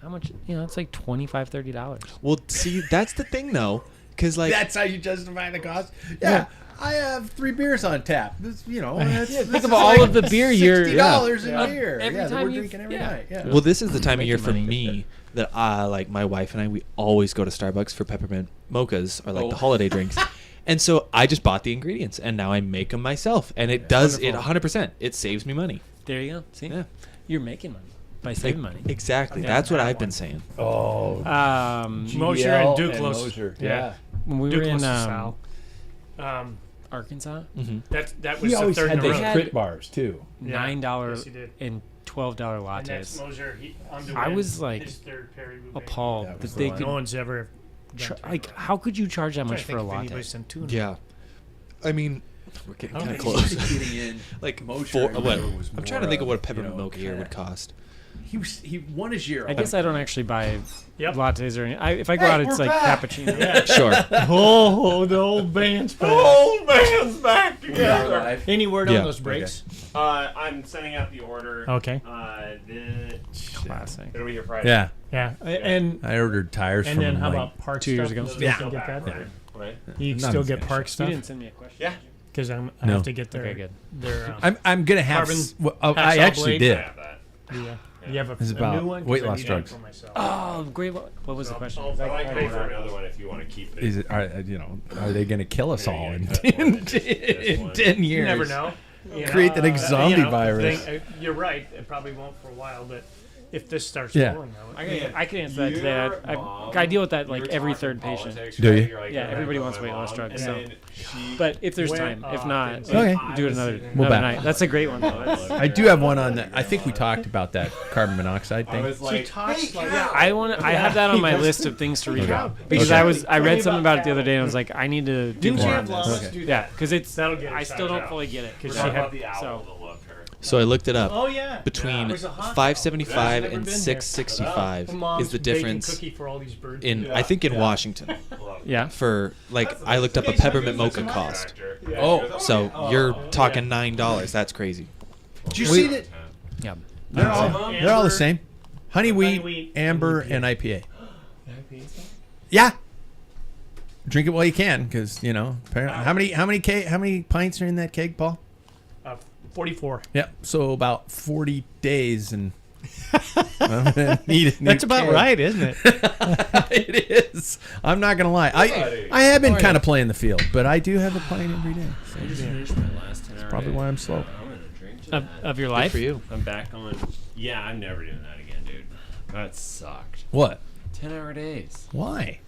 how much? It's like $25-$30. Well, see, that's the thing though, because like that's how you justify the cost. Yeah. I have 3 beers on tap. This, think of all of the beer you're $60 a beer. Every that time we're drinking every night. Yeah. Well, this is the time of year for money. me that like my wife and I, we always go to Starbucks for peppermint mochas or like the holiday drinks. And so I just bought the ingredients and now I make them myself. And it does it 100%. It saves me money. There you go. See? Yeah. You're making money by saving money. Exactly. That's what I've been saying. Oh. Mosher and Duclos. Mosher. Yeah. When we were in Duclos Arkansas, that was We the always third had in a those row. crit bars too. $9 Yes, he did. and $12 And that's lattes. Mosher. I was like his third Perry-Roubaix. appalled That that was they the could. No one's ever How could you charge that much for a latte? Yeah. I mean, we're getting kind of He close. was getting in. Like, Mosher, I remember, was I'm trying to more think of what a of, peppermint mocha here would kinda- cost. He won his year. I guess I don't actually buy Yep. lattes or anything. If I go out, it's we're like back. cappuccino. Yeah. Sure. Oh, the old band's back. Old man's back together. Live. Any word Yeah. on those breaks? I'm sending out the order. Okay. Classic. It'll be here Friday. Yeah. Yeah. And I ordered tires and from then how like, about park 2 years stuff? ago? You Yeah. still get that? Right. You Not still as get bad. park You stuff? didn't send me a question. Yeah. Because I No. have to get their Okay, good. their I'm gonna have. Carbon I hacksaw actually blade. did. I have that. you have a, It's a about new one? 'Cause weight I loss need drugs. one for myself. Oh, great. What was the question? I might pay for another one if you want to keep it. Is it? Are they gonna kill us all in, cut more than just this in one. 10 years? You never know. Create the next zombie the virus. you're right. It probably won't for a while, but if this starts Yeah. rolling out, I can answer that today. I deal with that like every third patient. Do you? Yeah, everybody wants weight loss drugs, And so- then she- But if there's When- time, if not, Okay. do it another We'll back. night. That's a great one though. That's- I do have one on that. I think we talked about that carbon monoxide I thing. was like, I have that on my list of things to read about because Okay. I read something about it the other day and I was like, I need to do Didn't more you on have Lawless this. do that? Yeah, because That'll get I her still size don't out. fully get it because Forgot she about had the owl so. that loved her. So I looked it up. Oh yeah. Between There's a hot 575 Never and been there. 665 Mom's is the baking difference cookie for all these birds. in I think in Washington Yeah. for like I looked up a peppermint mocha cost. Oh, So you're talking $9. That's crazy. did you see that? Yeah. They're all the same. Honey wheat, wheat, amber, and IPA. Yeah. Drink it while you can, because apparently, how many pints are in that keg, Paul? 44. Yeah, so about 40 days, and I'm gonna need a new That's about keg. right, isn't it? It is. I'm not gonna lie. I have been kind of playing the field, but I do have a pint every day. So I just finished my last 10 hour probably why I'm slow. I'm gonna drink to Of your Good life. for you. I'm back on. Yeah, I'm never doing that again, dude. That sucked. What? 10-hour days. Why?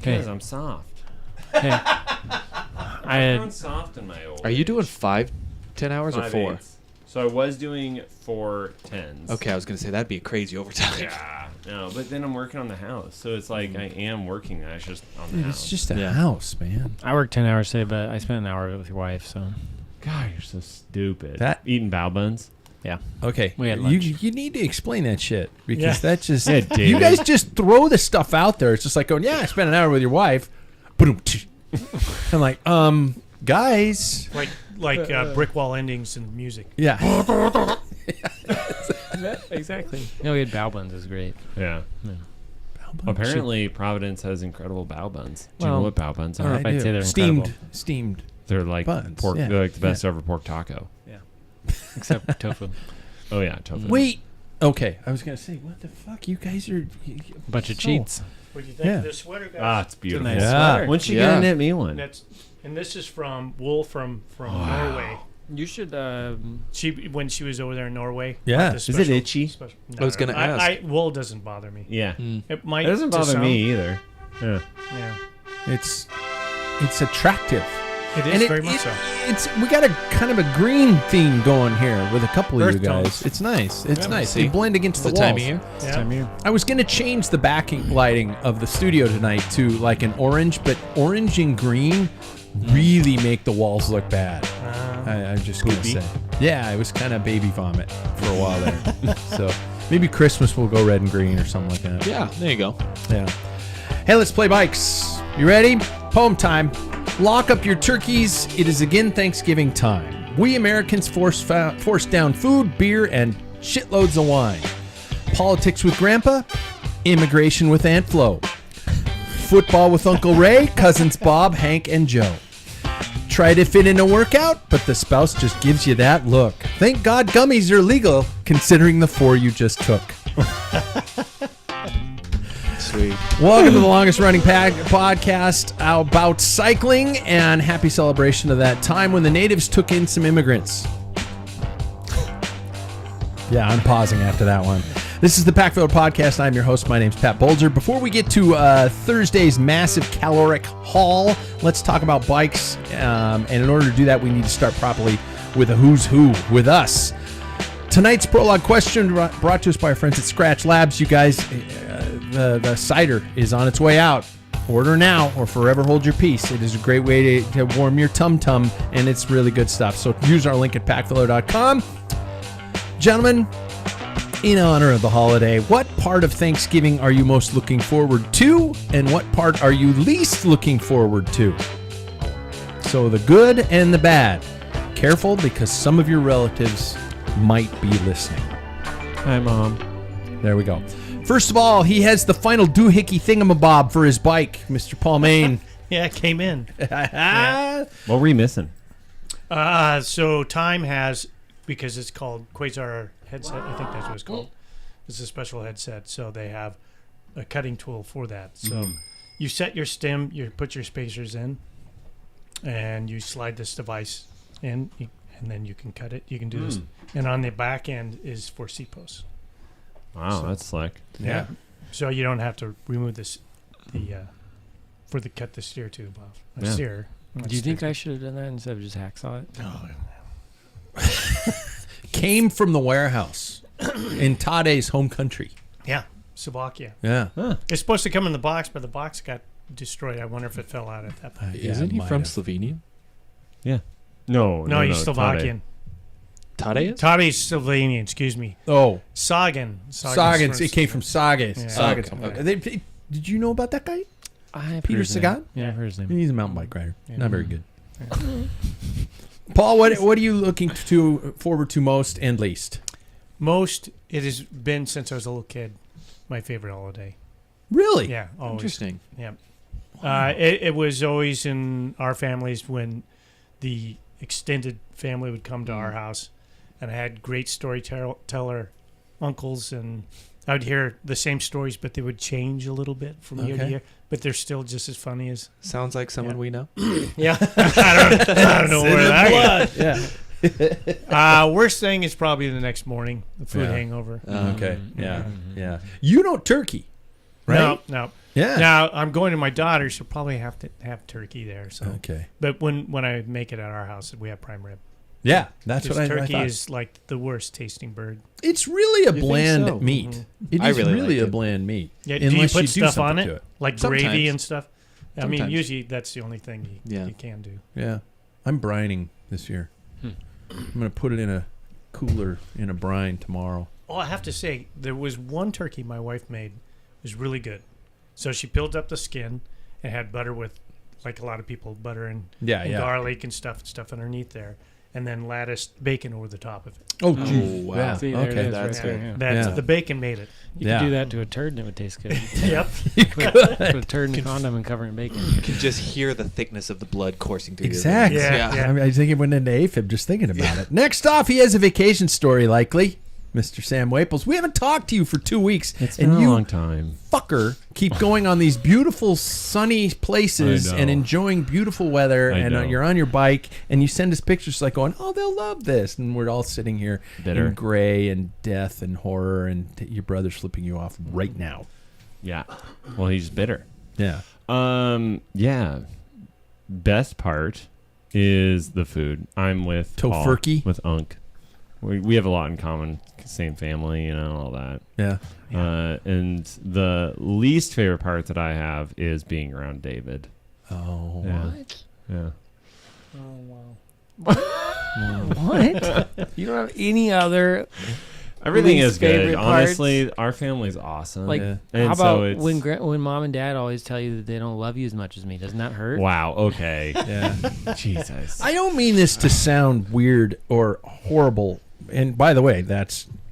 Because Okay. I'm soft. Hey. I'm I soft in my old. Are you doing 5 10 hours or 4? 5/8. So I was doing 4 10s. Okay, I was gonna say that'd be a crazy overtime. Yeah. No, but then I'm working on the house, so it's like I am working. I just on the house. It's just a Yeah. house, man. I work 10 hours today, but I spent an hour with your wife, so God, you're so stupid. That- Eating bao buns. yeah. Okay, We had you lunch. you need to explain that shit because Yeah. that just Yeah, you David. guys just throw the stuff out there. It's just like going, yeah, I spent an hour with your wife. Boom. I'm like, guys, Like brick wall endings in music. yeah. Exactly. No, we had bao buns. It was great. Yeah. Apparently, Providence has incredible bao buns. Do you Well, know what bao buns I don't are? know if I'd say they're steamed, incredible. steamed. They're like buns, pork. yeah. They're like the best ever pork taco. Except tofu. Oh yeah, tofu. Wait. Okay, I was gonna say, what the fuck? You guys are Bunch of so- cheats. What do you think Yeah. of this sweater, guys? Ah, it's beautiful. nice Yeah. sweater. When's she Yeah. gonna knit me one? And this is from wool from Norway. You should. When she was over there in Norway. Yeah. got the Is it special- itchy? special- I was gonna ask. Wool doesn't bother me. Yeah. It might. It doesn't to bother some. me either. Yeah. Yeah, It's attractive. it is And very much so. we got a kind of a green theme going here with a couple of Earth you guys. tones. It's nice. It's nice. see. They blend against It's the the walls. time of year. Yeah. Time of year. I was gonna change the backing lighting of the studio tonight to like an orange, but orange and green really make the walls look bad. I'm just gonna say. Yeah, it was kind of baby vomit for a while there. So maybe Christmas will go red and green or something like that. Yeah, there you go. Yeah. Hey, let's play bikes. You ready? Poem time. Lock up your turkeys. It is again Thanksgiving time. We Americans force down food, beer, and shitloads of wine. Politics with Grandpa? Immigration with Aunt Flo. Football with Uncle Ray, cousins Bob, Hank, and Joe. Try to fit in a workout, but the spouse just gives you that look. Thank God gummies are legal, considering the 4 you just took. Sweet. Welcome to the longest running podcast about cycling, and happy celebration of that time when the natives took in some immigrants. Yeah, I'm pausing after that one. This is the Packfiller Podcast. I'm your host. My name's Pat Bolger. Before we get to Thursday's massive caloric haul, let's talk about bikes. And in order to do that, we need to start properly with a who's who with us. Tonight's prologue question brought to us by our friends at Scratch Labs. You guys, the cider is on its way out. Order now or forever hold your peace. It is a great way to warm your tum-tum, and it's really good stuff. So use our link at packfiller.com. Gentlemen, in honor of the holiday, what part of Thanksgiving are you most looking forward to, and what part are you least looking forward to? So the good and the bad. Careful, because some of your relatives might be listening. Hi, Mom. There we go. First of all, he has the final doohickey thingamabob for his bike, Mr. Paul Main. Yeah, it came in. What were you missing? So Time has, because it's called Quasar headset, I think that's what it's called. It's a special headset, so they have a cutting tool for that. So you set your stem, you put your spacers in, and you slide this device in, and then you can cut it. You can do this. And on the back end is for seat posts. Wow, that's slick. Yeah. So you don't have to remove this, cut the steer tube off. Steer. Do you think I should have done that instead of just hacksaw it? Came from the warehouse in Tade's home country. Yeah, Slovakia. Yeah. It's supposed to come in the box, but the box got destroyed. I wonder if it fell out at that point. Isn't he from Slovenia? Yeah. No, he's Slovakian. Tade is? Tade's Slovenian, excuse me. Oh. Sagan. Sagan. It came from Sagas. Yeah. Sagas. Okay. Did you know about that guy? Peter Sagan? Yeah, I've heard his name. He's a mountain bike rider. Yeah. Not very good. Yeah. Paul, what are you looking forward to most and least? Most, it has been since I was a little kid, my favorite holiday. Really? Yeah, always. Interesting. Yeah. Wow. It was always in our families when the extended family would come to our house, and I had great storyteller uncles, and I would hear the same stories, but they would change a little bit from year to year, but they're still just as funny as... Sounds like someone we know. Yeah. I don't know where that is. Yeah. Worst thing is probably the next morning, the food hangover. Okay. Yeah. You don't turkey, right? No. Yeah. Now, I'm going to my daughter's, so probably have to have turkey there. So. Okay. But when I make it at our house, we have prime rib. Yeah, that's what I thought. Turkey is like the worst tasting bird. It's really a bland so? meat. Mm-hmm. It I is really really like a it. bland meat. Yeah, do you put stuff on something it? to Like Sometimes. gravy and stuff? I mean, Sometimes. usually that's the only thing you can do. Yeah. I'm brining this year. I'm going to put it in a cooler in a brine tomorrow. Oh, I have to say, there was one turkey my wife made. It was really good. So she peeled up the skin and had butter with, like a lot of people, butter and garlic and stuff underneath there. And then latticed bacon over the top of it. Oh, wow. Yeah. See, there it Okay. is That's right there, good. yeah. The bacon made it. You could do that to a turd and it would taste good. Yep. Put a turd in a condom and cover it in bacon. You can just hear the thickness of the blood coursing through Exactly. your Yeah. I mean, I think it went into AFib just thinking about it. Next off, he has a vacation story, likely. Mr. Sam Waples. We haven't talked to you for 2 weeks. It's been a long time. Fucker, keep going on these beautiful sunny places and enjoying beautiful weather, and you're on your bike, and you send us pictures like going, oh, they'll love this, and we're all sitting here Bitter. in gray and death and horror, and your brother's flipping you off right now. Yeah. Well, he's bitter. Yeah. Yeah. Best part is the food. I'm with Tofurkey? Paul, with Unk. We have a lot in common. Same family, all that. Yeah. And the least favorite part that I have is being around David. Oh. Yeah. What? Yeah. Oh, wow. What? You don't have any other... Everything least is good. favorite parts? Honestly, our family's awesome. Like, And how so about when mom and dad always tell you that they don't love you as much as me? Doesn't that hurt? Wow, okay. Yeah. Jesus. I don't mean this to sound weird or horrible. And by the way,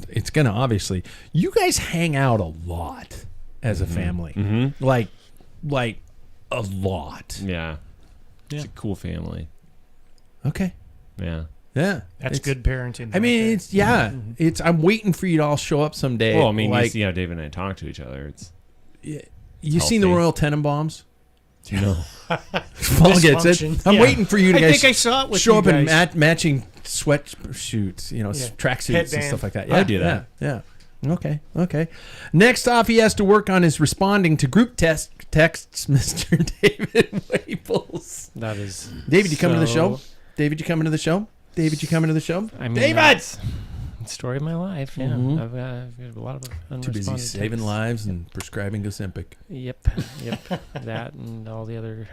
it's going to obviously... You guys hang out a lot. as a family. Mm-hmm. Like a lot. Yeah. It's a cool family. Okay. Yeah. Yeah. That's good parenting. I mean, it's I'm waiting for you to all show up someday. Well, I mean, you like, see how David and I talk to each other. It's you seen the healthy. Royal Tenenbaums? no. Paul gets it. Dysfunction. I'm Yeah. waiting for you to I guys think I saw it with show you up in guys. matching sweatshirts, tracksuits and Headband. stuff like that. I do that. Yeah. Okay. Next off, he has to work on his responding to group texts, Mr. David Waples. That is. David, you coming to the show? so- David, you coming to the show? David, you coming to the show? I mean, David! that's the story of my life. Yeah, Mhm. I've got a lot of Too busy unresponded saving texts. lives and prescribing Ozempic. Yep. That and all the other,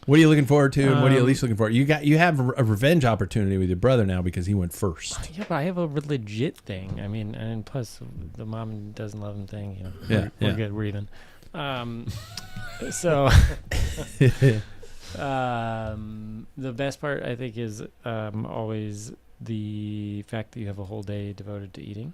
What are you looking forward to, and what are you at Um, least looking for? You have a revenge opportunity with your brother now because he went first. Yeah, but I have a legit thing. I mean, and plus the mom doesn't love him thing. Yeah, we're yeah. good. We're even. So the best part I think is always the fact that you have a whole day devoted to eating.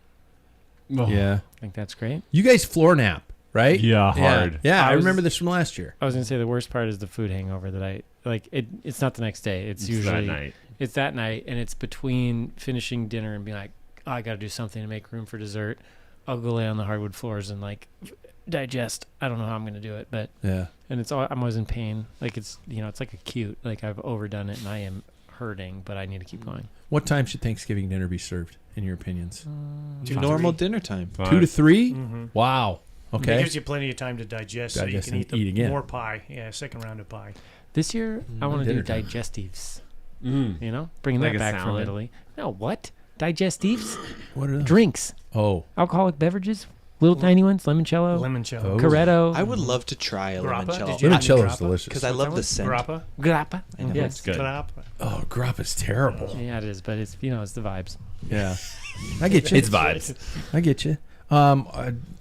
Yeah. I think that's great. You guys floor nap, right? Yeah, hard. Yeah, I I was- remember this from last year. I was gonna say the worst part is the food hangover that I like. It's not the next day. It's It's usually that night. It's that night, and it's between finishing dinner and being like, oh, I got to do something to make room for dessert. I'll go lay on the hardwood floors and like digest. I don't know how I'm gonna do it, but Yeah. and I'm always in pain. Like it's it's like acute. Like I've overdone it and I am hurting, but I need to keep going. What time should Thanksgiving dinner be served, in your opinions? Normal dinner time. 2 to 3? Mm-hmm. Wow. It Okay. gives you plenty of time to digest so you Digest can and eat, eat again. more pie. Yeah, second round of pie. This year, I want to do dinner time. digestives. Mm. Bringing Like that a back from salad? Italy. No, what? Digestives? What are those? Drinks. Oh. Alcoholic beverages. Little tiny ones. Limoncello. Limoncello. Oh. Coretto. I would love to try a Grappa? limoncello Did you have Limoncello is grappa? delicious. because I love the scent. Grappa. Grappa. I know. Yes. Good. Grappa. Oh, grappa's terrible. Yeah, it is, but it's it's the vibes. Yeah. I get you. It's vibes. I get you.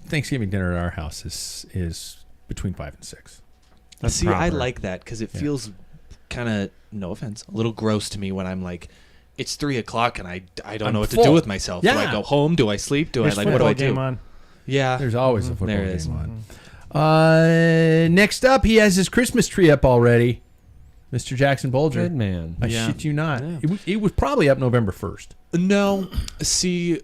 Thanksgiving dinner at our house is between 5 and 6. That's See, I proper. like that because it Yeah. feels kind of, no offense, a little gross to me when I'm like, it's 3:00 and I don't I'm know what to full. do with myself. Do Yeah. I go home? Do I sleep? Do There's I what do I football game do? on. Yeah. There's always a football There game is. on. Next up, he has his Christmas tree up already. Mr. Jackson Bolger. Good man. I Yeah. shit you not. Yeah. It was probably up November 1st. No. See,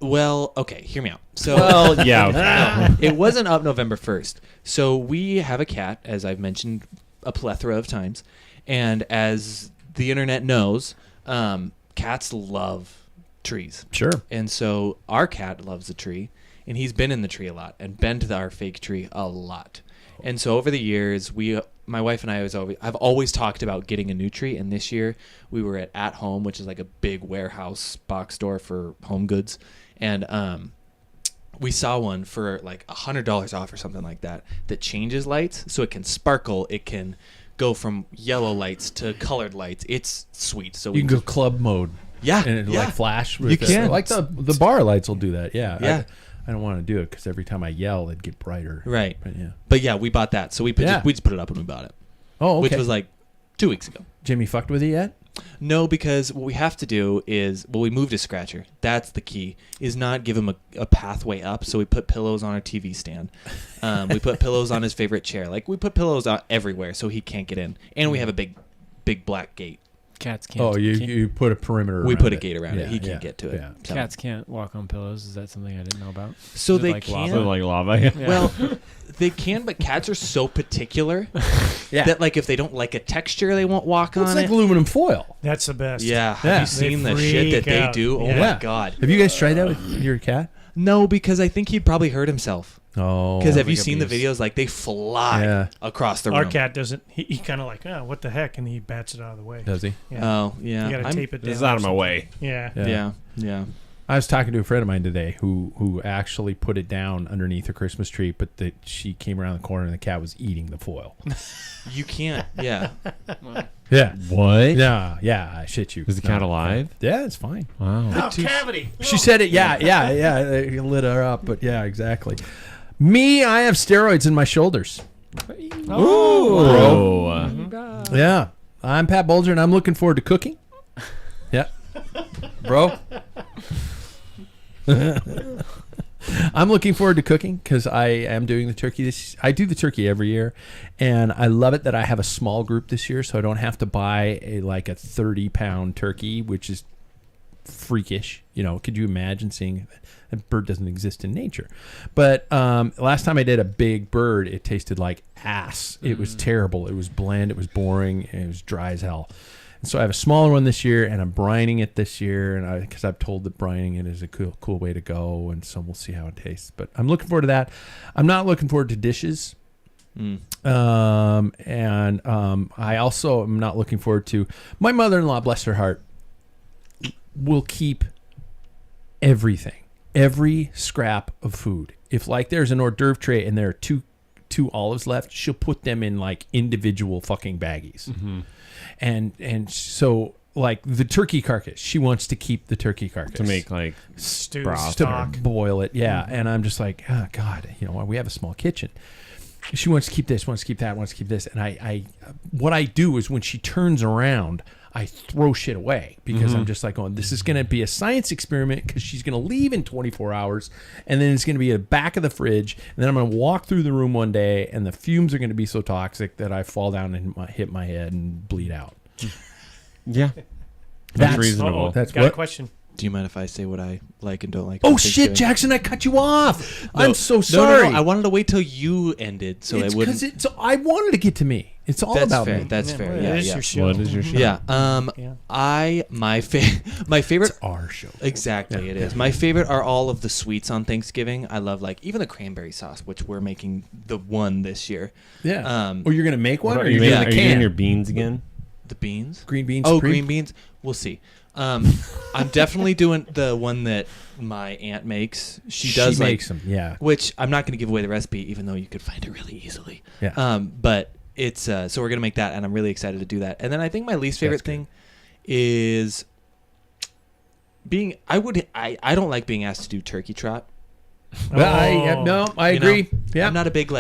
well, okay, hear me out. So Well, yeah. Okay. it wasn't up November 1st. So we have a cat, as I've mentioned a plethora of times. And as the internet knows, cats love trees. Sure. And so our cat loves the tree, and he's been in the tree a lot and been to our fake tree a lot. And so over the years, my wife and I I've always talked about getting a new tree. And this year we were at Home, which is like a big warehouse box store for home goods. And we saw one for like $100 off or something like that changes lights. So it can sparkle. It can go from yellow lights to colored lights. It's sweet. So You can go club mode. Yeah. And it'll yeah. like flash. You can. Like the bar lights will do that. Yeah. Yeah. I don't want to do it because every time I yell, it'd get brighter. Right. But yeah. But yeah, we bought that. So we Yeah. just put it up when we bought it. Oh, okay. Which was like 2 weeks ago. Jimmy fucked with it yet? No, because what we have to do is, we moved a scratcher. That's the key, is not give him a pathway up. So we put pillows on our TV stand. We put pillows on his favorite chair. Like, we put pillows out everywhere so he can't get in. And we have a big black gate. Cats can't. Oh, can't- you put a perimeter We around put a it. gate around it. Yeah, He can't yeah, get to it. yeah. So- Cats can't walk on pillows. Is that something I didn't know about? So Is it they like can. So like lava. Yeah. Yeah. Well, they can, but cats are so particular Yeah. that, like, if they don't like a texture, they won't walk It's on like it. aluminum foil. That's the best. Yeah. Yeah. Have you seen They the shit that freak they out. do? Oh, Yeah. my God. Have you guys tried that with your cat? No, because I think he'd probably hurt himself. Oh. Because have you like seen the abuse. videos? Like, they fly Yeah. across the room. Our cat doesn't. He kind of like, what the heck, and he bats it out of the way. Does he? Yeah. Oh, yeah. You got to I'm- tape it down. It's out of my or way. something. Yeah. Yeah. Yeah. I was talking to a friend of mine today who actually put it down underneath her Christmas tree, but she came around the corner and the cat was eating the foil. You can't. Yeah. Yeah. What? Yeah. Yeah. I shit you. Is the cat No. alive? Yeah, it's fine. Wow. Oh, cavity. She said it. Yeah. It lit her up, but yeah, exactly. Me, I have steroids in my shoulders. Oh. Yeah. I'm Pat Bolger, and I'm looking forward to cooking. Yeah. Bro. I'm looking forward to cooking because I am doing the turkey. I do the turkey every year, and I love it that I have a small group this year, so I don't have to buy a 30-pound turkey, which is freakish. Could you imagine seeing a bird doesn't exist in nature? But last time I did a big bird, it tasted like ass. It was terrible. It was bland. It was boring. And it was dry as hell. And so I have a smaller one this year, and I'm brining it this year, and because I've told that brining it is a cool way to go, and so we'll see how it tastes. But I'm looking forward to that. I'm not looking forward to dishes. And I also am not looking forward to my mother-in-law, bless her heart, will keep everything, every scrap of food. If there's an hors d'oeuvre tray and there are two olives left, she'll put them in individual fucking baggies. And so the turkey carcass, she wants to keep the turkey carcass to make stew, broth, stock, boil it. Yeah. And I'm just like, oh God, we have a small kitchen. She wants to keep this, wants to keep that, wants to keep this. And I what I do is when she turns around, I throw shit away because I'm just this is going to be a science experiment because she's going to leave in 24 hours and then it's going to be at the back of the fridge. And then I'm going to walk through the room one day and the fumes are going to be so toxic that I fall down and hit my head and bleed out. Yeah. That's reasonable. That's got what? a question. Do you mind if I say what I like and don't like? Oh on shit, Thanksgiving? Jackson! I cut you off. No, I'm so sorry. No, I wanted to wait till you ended, so it's I wouldn't. because I wanted to get to me. It's all That's about fair. me. That's fair. Well, Yeah, it is yeah. your show. What is your show? Yeah. Yeah. My favorite. It's our show. Exactly, it is. My favorite are all of the sweets on Thanksgiving. I love even the cranberry sauce, which we're making the one this year. Yeah. Or you're gonna make one, or Are you're you gonna doing can your beans again? The beans. green beans. Oh, Supreme? green beans. We'll see. I'm definitely doing the one that my aunt makes. She does makes them. Yeah. which I'm not going to give away the recipe, even though you could find it really easily. Yeah. But it's so we're going to make that, and I'm really excited to do that. And then I think my least favorite thing is being. I don't like being asked to do turkey trot. Well, I agree. Yeah. I'm not a big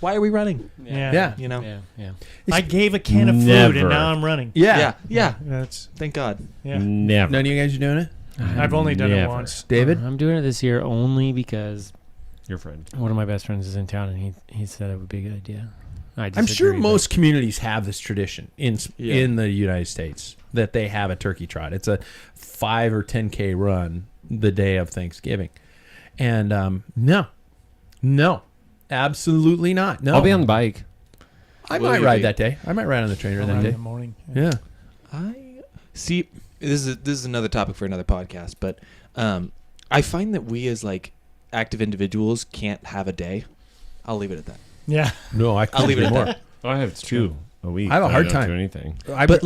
why are we running? Yeah. Yeah. I gave a can of food Never. and now I'm running. Yeah. Yeah. That's Thank God. yeah. Never. None of you guys are doing it? I've only done it Never. once. David? I'm doing it this year only because Your friend. one of my best friends is in town, and he said it would be a good idea. I'm sure most communities have this tradition in Yeah. the United States that they have a turkey trot. It's a 5 or 10K run the day of Thanksgiving. And no, absolutely not. No. I'll be on the bike. I Will might you ride be? that day. I might ride on the trainer that In day. the morning. Yeah. I see. This is another topic for another podcast, but I find that we as active individuals can't have a day. I'll leave it at that. Yeah. No, I'll leave it at more. that. Oh, I have 2 a week. I have a that hard don't time. do anything. But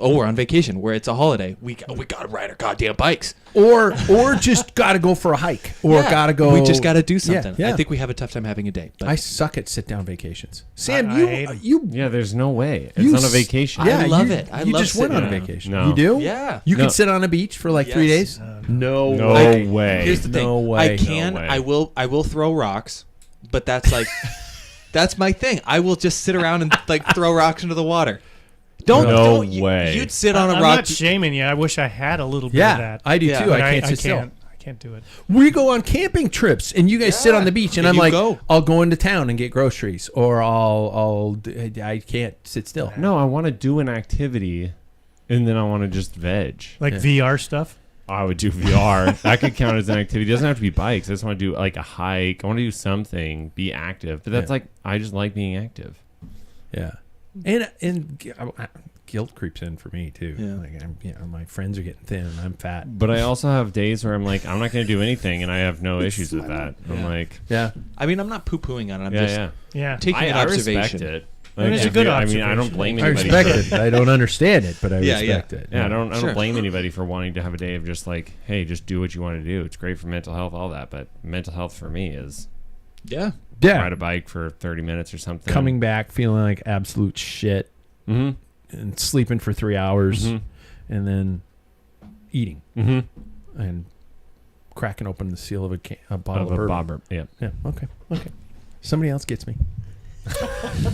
we're on vacation where it's a holiday. We gotta ride our goddamn bikes. Or just got to go for a hike. Or Yeah. got to go. We just got to do something. Yeah. I think we have a tough time having a day. But I suck at sit-down vacations. Sam, I hate 'em. you Yeah, there's no way. You It's on a s- vacation. Yeah, I love you, it. I you love just went on a sitting- vacation. No. You do? yeah. You No. can sit on a beach for 3 Yes. days? No No way. way. Here's the thing. No way. I can. No way. I will throw rocks, but that's that's my thing. I will just sit around and throw rocks into the water. No Don't way. You'd sit on a I'm rock. not shaming you. I wish I had a little bit Yeah, of that. I do Yeah. too. But I can't sit still. I can't do it. We go on camping trips, and you guys sit Yeah. on the beach, and And I'm you like, go. I'll go into town and get groceries, or I can't sit still. No, I want to do an activity, and then I want to just veg. Like Yeah. VR stuff. I would do VR. That could count as an activity. It doesn't have to be bikes. I just want to do a hike. I want to do something, be active. But that's Yeah. I just like being active. Yeah, and guilt creeps in for me too. Yeah. My friends are getting thin, and I'm fat. But I also have days where I'm I'm not going to do anything, and I have no issues with that. I'm Yeah. like, Yeah, I mean, I'm not poo-pooing on it. I'm yeah, just yeah. Yeah. taking an I observation. respect it. It is a if good you- I mean, I don't observation. blame I anybody. respect for, it. I don't understand it, but I Yeah, respect it. Yeah, I don't Sure. blame anybody for wanting to have a day of just hey, just do what you want to do. It's great for mental health, all that. But mental health for me is Yeah. Yeah. ride a bike for 30 minutes or something. Coming back feeling like absolute shit Mm-hmm. and sleeping for 3 hours Mhm. and then eating Mm-hmm. and cracking open the seal of a bottle of a bourbon. bobber. Yeah. Yeah. Okay. Somebody else gets me.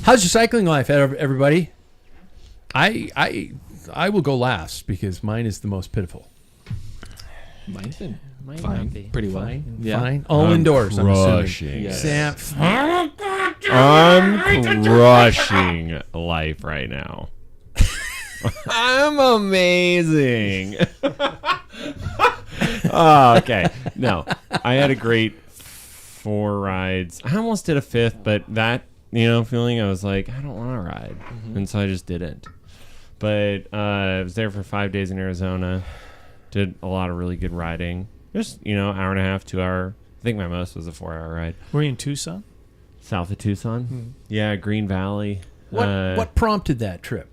How's your cycling life, everybody? I will go last because mine is the most pitiful. Mine's been Might fine, not be. pretty well. Fine. Yeah. Fine. All I'm indoors. I'm crushing assuming. it. Sam. I'm crushing life right now. I'm amazing. Oh, okay. No, I had a great 4 rides. I almost did a 5th, but that, feeling, I was like, I don't want to ride. And so I just didn't. But I was there for 5 days in Arizona. Did a lot of really good riding. Just, hour and a half, 2 hour. I think my most was a 4-hour ride. Were you in Tucson? South of Tucson. Yeah, Green Valley. What prompted that trip?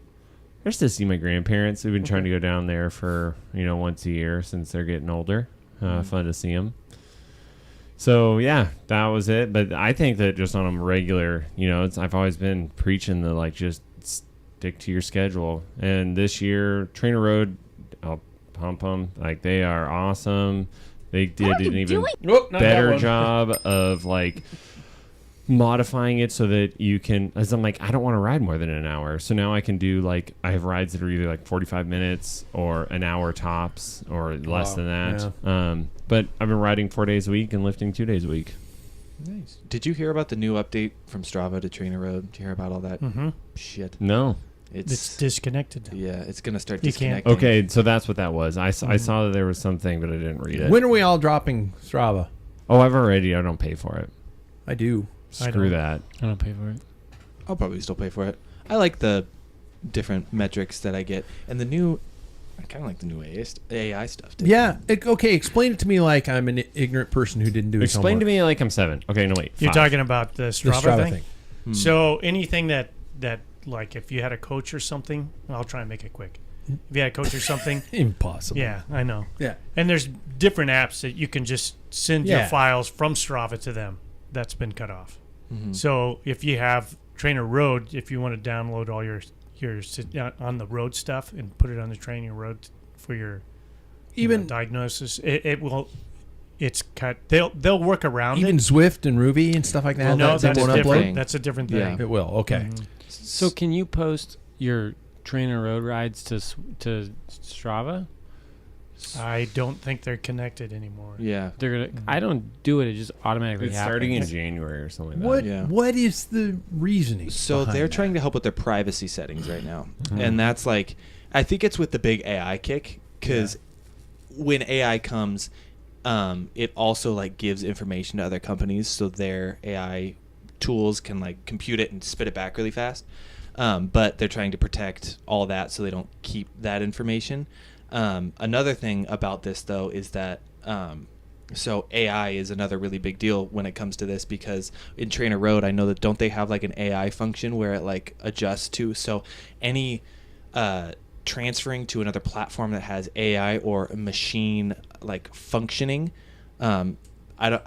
Just to see my grandparents. We've been trying to go down there for, once a year since they're getting older. Fun to see them. So, yeah, that was it. But I think that just on a regular, I've always been preaching the, just stick to your schedule. And this year, Trainer Road, I'll pump them. They are awesome. They did an even better job of, modifying it so that you can, as I'm I don't want to ride more than an hour. So now I can do I have rides that are either 45 minutes or an hour tops or less than that. Yeah. But I've been riding 4 days a week and lifting 2 days a week. Nice. Did you hear about the new update from Strava to Trainer Road? Did you hear about all that shit? No. It's disconnected. Yeah, it's going to start You can't- disconnecting. Okay, so that's what that was. I saw that there was something, but I didn't read it. When are we all dropping Strava? Oh, I've already. I don't pay for it. I do. Screw that. I don't pay for it. I'll probably still pay for it. I like the different metrics that I get. And I kind of like the new AI stuff, too. Yeah. Okay, explain it to me like I'm an ignorant person who didn't do his Explain to homework. me like I'm 7. Okay, no, wait. You're 5. talking about the The Strava, thing? So Hmm. anything that if you had a coach or something, I'll try and make it quick. If you had a coach or something, Impossible. yeah, I know. Yeah. And there's different apps that you can just send your Yeah. files from Strava to them. That's been cut off. Mhm. So if you have Trainer Road, if you want to download all your on the road stuff and put it on the Trainer Road for your diagnosis, it will. It's cut. They'll work around Even it. Zwift and Ruby and stuff like that. No, they that's won't different. upload? That's a different thing. Yeah. It will. Okay. Mhm. So can you post your Trainer Road rides to Strava? I don't think they're connected anymore. Yeah. They're gonna. I don't do it. It just automatically It's happens. starting in January or something like What that. Yeah. What is the reasoning? So behind they're that? trying to help with their privacy settings right now. And that's I think it's with the big AI kick, because when AI comes, it also gives information to other companies, so their AI tools can compute it and spit it back really fast. But they're trying to protect all that so they don't keep that information. Another thing about this, though, is that so AI is another really big deal when it comes to this, because in Trainer Road, I know that don't they have an AI function where it adjusts to, so any transferring to another platform that has AI or machine functioning, I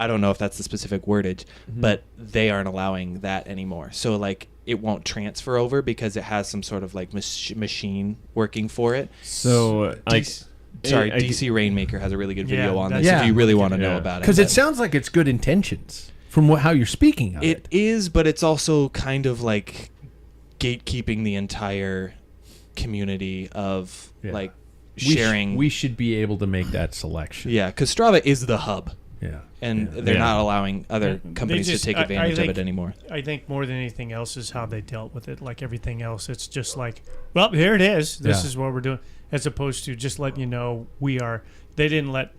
don't know if that's the specific wordage, but they aren't allowing that anymore. So it won't transfer over because it has some sort of machine working for it. So DC Rainmaker has a really good video on that's- this Yeah. if you really want to know Yeah. about it. Because it But sounds like it's good intentions from how you're speaking of it. it is, but it's also kind of gatekeeping the entire community of Yeah. sharing. We should be able to make that selection. Yeah, because Strava is the hub, Yeah. and Yeah. they're Yeah. not allowing other They companies just- to take I advantage of think- it anymore. I think more than anything else is how they dealt with it. Like everything else, it's just well, here it is. This Yeah. is what we're doing, as opposed to just letting you know they didn't let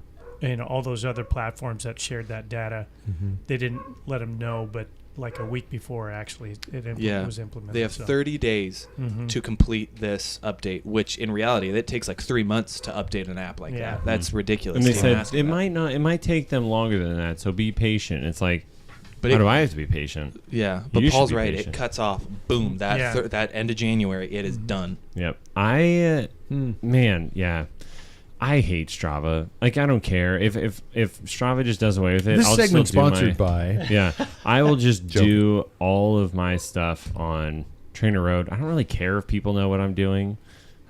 all those other platforms that shared that data. They didn't let them know, but a week before actually it was implemented. They have so. 30 days Mhm. to complete this update, which in reality that takes 3 months to update an app like Yeah. that. That's ridiculous. And they to even said ask for it that. might not. It might take them longer than that. So be patient. It's But how it- do I have to be patient? Yeah, but You should Paul's be right. patient. It cuts off. Boom. That Yeah. that end of January, it is done. Yep. Man, yeah. I hate Strava. I don't care if Strava just does away with it. This I'll segment's still do sponsored my, by. Yeah, I will just Joking. do all of my stuff on Trainer Road. I don't really care if people know what I'm doing.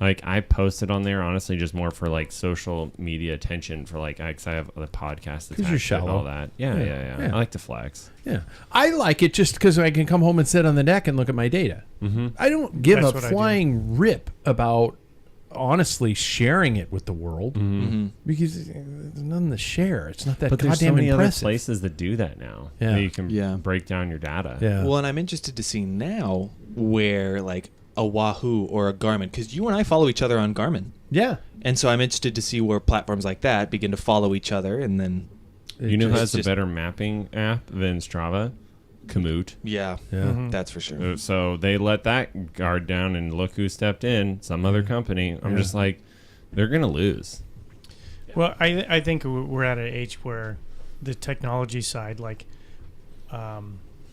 I post it on there honestly just more for social media attention for because I have the podcast 'Cause you're attached to it and all shallow. that. Yeah, yeah. I like to flex. Yeah. I like it just because I can come home and sit on the deck and look at my data. I don't give That's a what I do. flying rip about honestly sharing it with the world Mm-hmm. because there's nothing to share. It's not that But there's so goddamn many other impressive. places that do that now. Yeah. That you can Yeah. break down your data. Yeah. Well, and I'm interested to see now where like a Wahoo or a Garmin, because you and I follow each other on Garmin. Yeah. And so I'm interested to see where platforms like that begin to follow each other, and then You know who has a just- better mapping app than Strava? Komoot. yeah, Yeah. that's for sure. So they let that guard down, and look who stepped in. Some other company. I'm Yeah. just like, they're gonna lose. Well, I think we're at an age where the technology side, like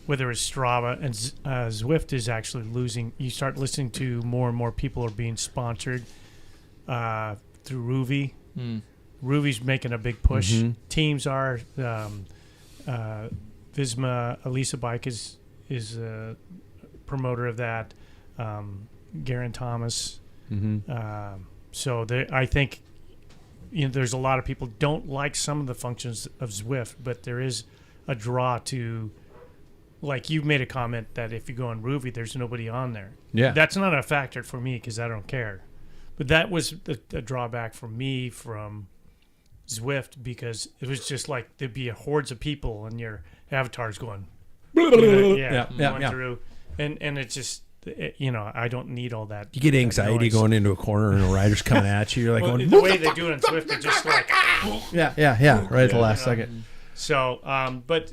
whether it's Strava and Zwift, is actually losing. You start listening to more and more people are being sponsored through Arrivee. Mm. Arrivee's making a big push. Mhm. Teams are. Visma Elisa Bike is a promoter of that. Garen Thomas. Mm-hmm. So I think there's a lot of people don't like some of the functions of Zwift, but there is a draw to, like you made a comment that if you go on Arrivee, there's nobody on there. Yeah. That's not a factor for me because I don't care. But that was a drawback for me from Zwift because it was just like there'd be hordes of people and your avatar's going, going through, and it's just I don't need all that. You get anxiety noise. going into a corner and a rider's coming at you. You're like, Well, going, the way they do it on Zwift, they're just like, yeah, right at the last second. So, but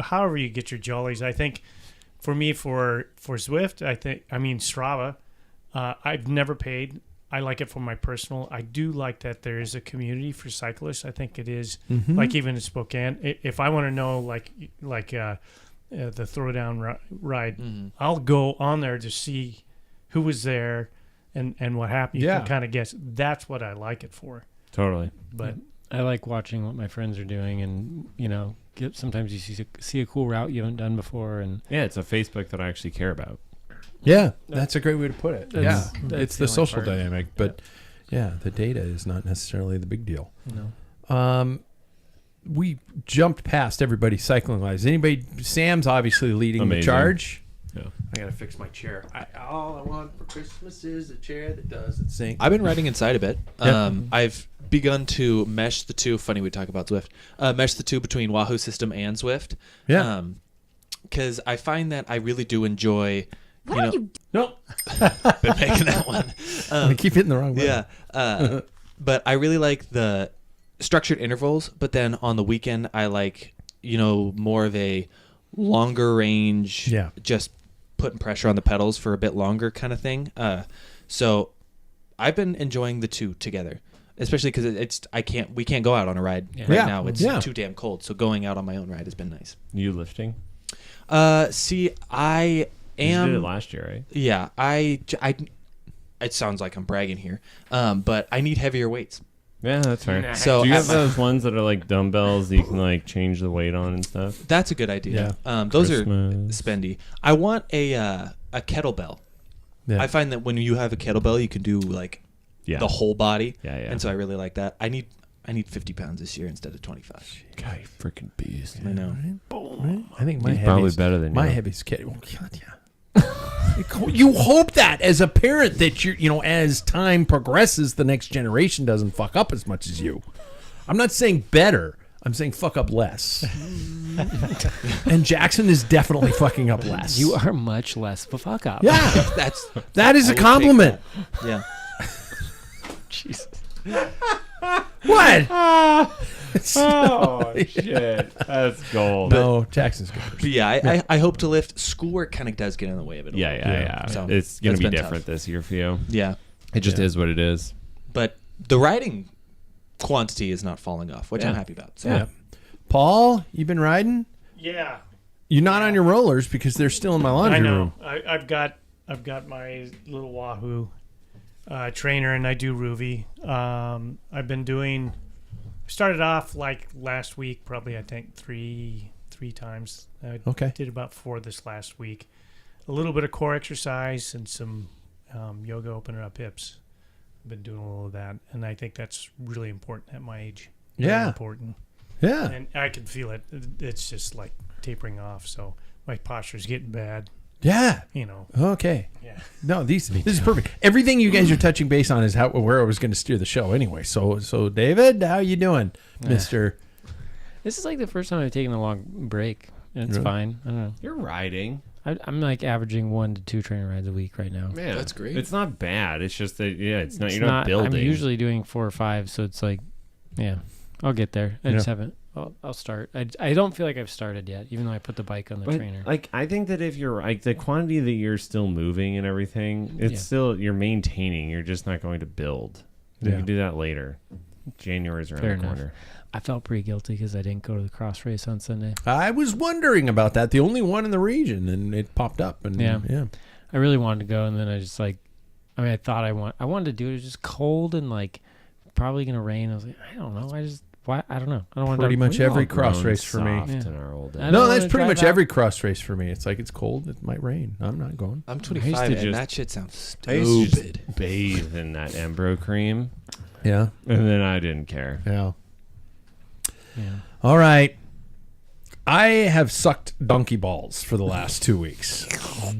however you get your jollies, I think for me for Zwift, Strava, I've never paid. I like it for my personal. I do like that there is a community for cyclists. I think it is like even in Spokane. If I want to know like the throwdown ride, I'll go on there to see who was there and what happened. You can kind of guess. That's what I like it for. Totally. But I like watching what my friends are doing, and sometimes you see a cool route you haven't done before, and Yeah, it's a Facebook that I actually care about. Yeah, that's a great way to put it. That's- Yeah, that's it's the the only social part. dynamic, but the data is not necessarily the big deal. no. We jumped past everybody cycling wise. Anybody? Sam's obviously leading the Amazing. charge. Yeah. I gotta fix my chair. All I want for Christmas is a chair that doesn't sink. I've been riding inside a bit. Yeah. I've begun to mesh the two. Funny we talk about Zwift. Mesh the two between Wahoo system and Zwift. Yeah. Because I find that I really do enjoy. Nope. Been making that one. I keep hitting the wrong button. Yeah. But I really like the structured intervals. But then on the weekend, I like more of a longer range. Yeah. Just putting pressure on the pedals for a bit longer kind of thing. So I've been enjoying the two together, especially because we can't go out on a ride right Yeah. now. It's Yeah. too damn cold. So going out on my own ride has been nice. You lifting? See, I You did it am. last year, right? Yeah, it sounds like I'm bragging here, but I need heavier weights. Yeah, that's fair. Nah. So Do you at have my- those ones that are like dumbbells that you can like change the weight on and stuff? That's a good idea. Yeah. Those Christmas. are spendy. I want a kettlebell. Yeah. I find that when you have a kettlebell, you can do like Yeah. the whole body. Yeah. And so I really like that. I need 50 pounds this year instead of 25. God, you freaking beast. I know. Right? I think my He's probably heavy's better than my you. heavy's kid. Oh, God, yeah. You hope that as a parent that as time progresses, the next generation doesn't fuck up as much as you. I'm not saying better. I'm saying fuck up less. And Jackson is definitely fucking up less. You are much less of a fuck up. Yeah, that is I a will take compliment. Yeah. Jesus. What? Oh shit, that's gold. No, Jackson's good. But yeah, I hope to lift. Schoolwork kind of does get in the way of it. A little. Yeah. So, It's gonna that's be been different tough. this year for you. Yeah. It just Yeah. is what it is. But the riding quantity is not falling off, which I'm Yeah. happy about. So. Yeah. Paul, you been riding? yeah, You're not on your rollers because they're still in my laundry I know. room. I've got my little Wahoo trainer, and I do Arrivee. I've been doing. Started off like last week, probably I think three times. I Okay. did about 4 this last week. A little bit of core exercise and some yoga, opening up hips. I've been doing a little of that, and I think that's really important at my age. Very Yeah. important. Yeah. And I can feel it. It's just like tapering off. So my posture's getting bad. Yeah. You know. Okay. Yeah. No, this is perfect. Everything you guys are touching base on is where I was going to steer the show anyway. So David, how you doing, Mister? This is like the first time I've taken a long break. And it's fine. I don't know. You're riding. I'm like averaging 1 to 2 trainer rides a week right now. Yeah, That's great. It's not bad. It's just that it's not. It's You're not building. I'm usually doing 4 or 5, so it's like, yeah, I'll get there. I just haven't. I'll start. I don't feel like I've started yet, even though I put the bike on the trainer. Like, I think that if you're like the quantity that you're still moving and everything, it's still you're maintaining. You're just not going to build. You can do that later. January's around the corner. I felt pretty guilty because I didn't go to the cross race on Sunday. I was wondering about that. The only one in the region, and it popped up. And yeah. I really wanted to go, and then I just I thought I wanted to do it. It was just cold and like probably gonna rain. I was like, I don't know. I don't know. I don't want to. Pretty much every cross race for me. In our old days. No, that's pretty much every cross race for me. It's like it's cold. It might rain. I'm not going. I'm 25, and that shit sounds stupid. Bathe in that Embro cream. Yeah. And then I didn't care. Yeah. Yeah. All right. I have sucked donkey balls for the last 2 weeks.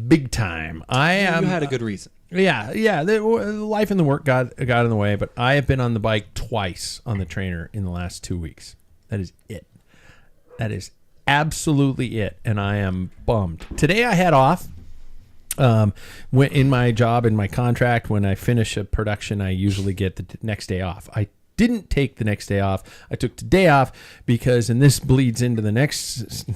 Big time. You had a good reason. Yeah. The life and the work got in the way, but I have been on the bike twice on the trainer in the last 2 weeks. That is it. That is absolutely it, and I am bummed. Today I had off. In my job, in my contract, when I finish a production, I usually get the next day off. I didn't take the next day off. I took today off because, and this bleeds into the next,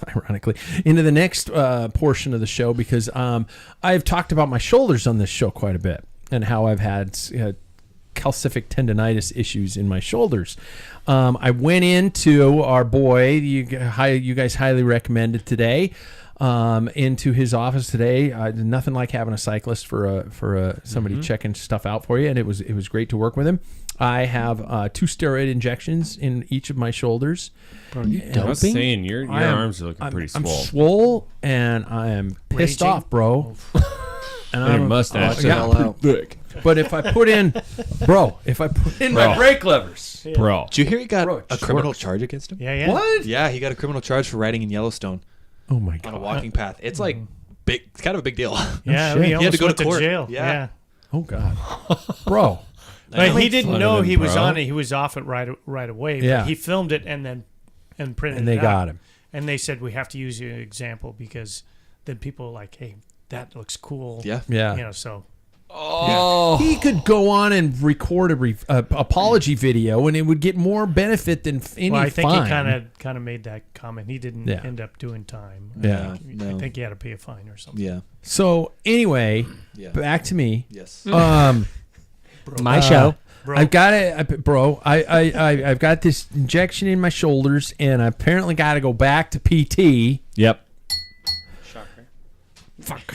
ironically, into the next portion of the show because I've talked about my shoulders on this show quite a bit and how I've had calcific tendonitis issues in my shoulders. I went into our boy, you guys highly recommended today, into his office today. Nothing like having a cyclist for somebody checking stuff out for you, and it was great to work with him. I have 2 steroid injections in each of my shoulders. Bro, you I was saying your arms are looking pretty swole. I'm swole, and I am pissed off, bro. And your mustache is all thick. But if I put in my brake levers, bro. Did you hear he got a criminal charge against him? Yeah. What? Yeah, he got a criminal charge for riding in Yellowstone Oh my god! on a walking path. It's like big. It's kind of a big deal. Yeah, shit. he He had to go went to court. jail. Yeah. Oh god, bro. But he didn't fun know of him, he was bro. on it. He was off it right away. Yeah. But he filmed it and printed it And they out. got him. And they said, we have to use your example because then people are like, hey, that looks cool. Yeah. Yeah. You know, so. Oh, He could go on and record a apology video, and it would get more benefit than any Well, I think fine. he kind of made that comment. He didn't Yeah. end up doing time. Yeah. No. I think he had to pay a fine or something. Yeah. So anyway, Yeah. back to me. Yes. My show. Bro. I've got it, bro. I've got this injection in my shoulders, and I apparently got to go back to PT. yep. Fuck.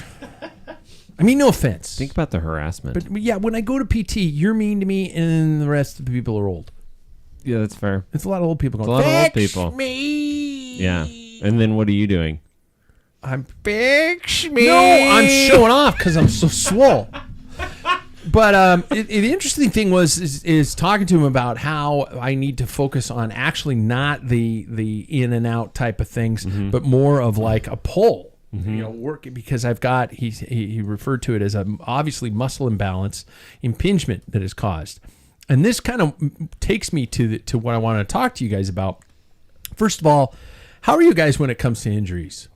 I mean, no offense. Think about the harassment. But yeah, when I go to PT, you're mean to me, and the rest of the people are old. yeah, that's fair. It's a lot of old people going. It's a lot of old "Fix people." me. Yeah. And then what are you doing? I'm fix me. No, I'm showing off because I'm so swole. But the interesting thing is talking to him about how I need to focus on actually not the in and out type of things, but more of like a pull. You know, work because I've got he referred to it as a obviously muscle imbalance impingement that is caused, and this kind of takes me to what I want to talk to you guys about. First of all, how are you guys when it comes to injuries?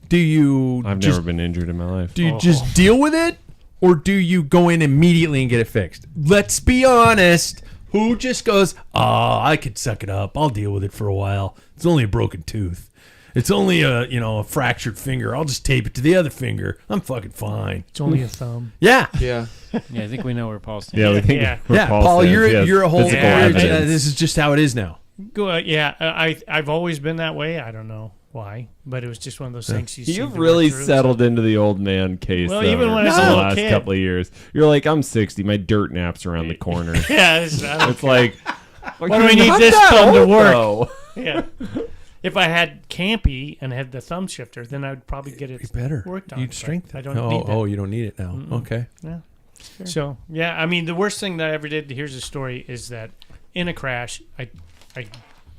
Do you? I've never been injured in my life. Do you just deal with it, or do you go in immediately and get it fixed? Let's be honest. Who just goes, I could suck it up. I'll deal with it for a while. It's only a broken tooth. It's only a fractured finger. I'll just tape it to the other finger. I'm fucking fine. It's only a thumb. Yeah. Yeah. Yeah, I think we know where Paul's stands. Yeah, we think. Yeah. where Yeah, Paul Paul, stands. Yes. you're a whole. Physical This evidence. is just how it is now. I've always been that way. I don't know why, but it was just one of those things you see. You've really settled into the old man case. Well, though, even when I was in a the little last kid. couple of years, you're like, I'm 60. My dirt nap's around the corner. Yeah, It's like, what do we need this thumb to work? Yeah. If I had Campy and had the thumb shifter, then I'd probably get it Better. worked on. You'd but strengthen. I don't need that. Oh, you don't need it now. Okay. Yeah. So, yeah, I mean, the worst thing that I ever did, here's a story, is that in a crash, I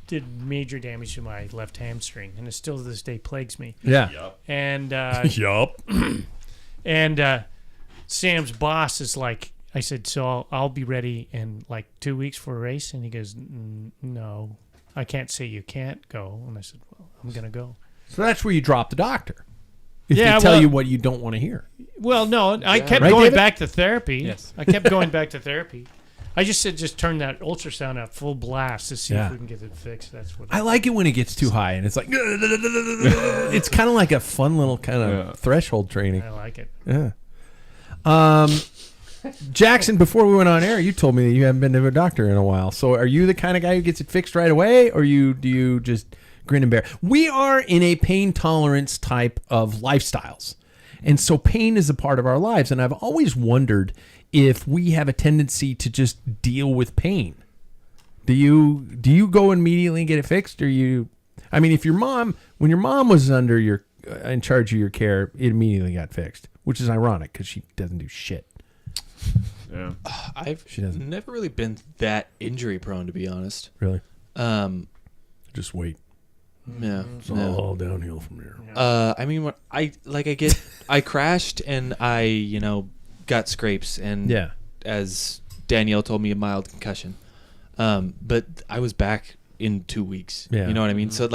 did major damage to my left hamstring, and it still to this day plagues me. Yeah. And Yup. and Sam's boss is like, I said, so I'll be ready in like 2 weeks for a race, and he goes, no, I can't say you can't go. And I said, well, I'm gonna go. So that's where you drop the doctor. If Yeah, they tell well- you what you don't want to hear. Well, no, I kept Right, going David? back to therapy. Yes. I kept going back to therapy. I just said, just turn that ultrasound at full blast to see Yeah. if we can get it fixed. That's what I like it when it gets too high and it's like it's kind of like a fun little kind of threshold training. I like it. Yeah. Jackson, before we went on air, you told me that you haven't been to a doctor in a while. So are you the kind of guy who gets it fixed right away, or do you just grin and bear? We are in a pain tolerance type of lifestyles. And so pain is a part of our lives. And I've always wondered if we have a tendency to just deal with pain. Do you go immediately and get it fixed, or I mean, if when your mom was in charge of your care, it immediately got fixed, which is ironic because she doesn't do shit. Yeah. I've She doesn't. never really been that injury prone, to be honest. Really? Um, Just wait. yeah. It's no. all downhill from here. I mean, when I crashed and I, got scrapes and Yeah. as Danielle told me, a mild concussion. But I was back in 2 weeks. Yeah. You know what I mean? So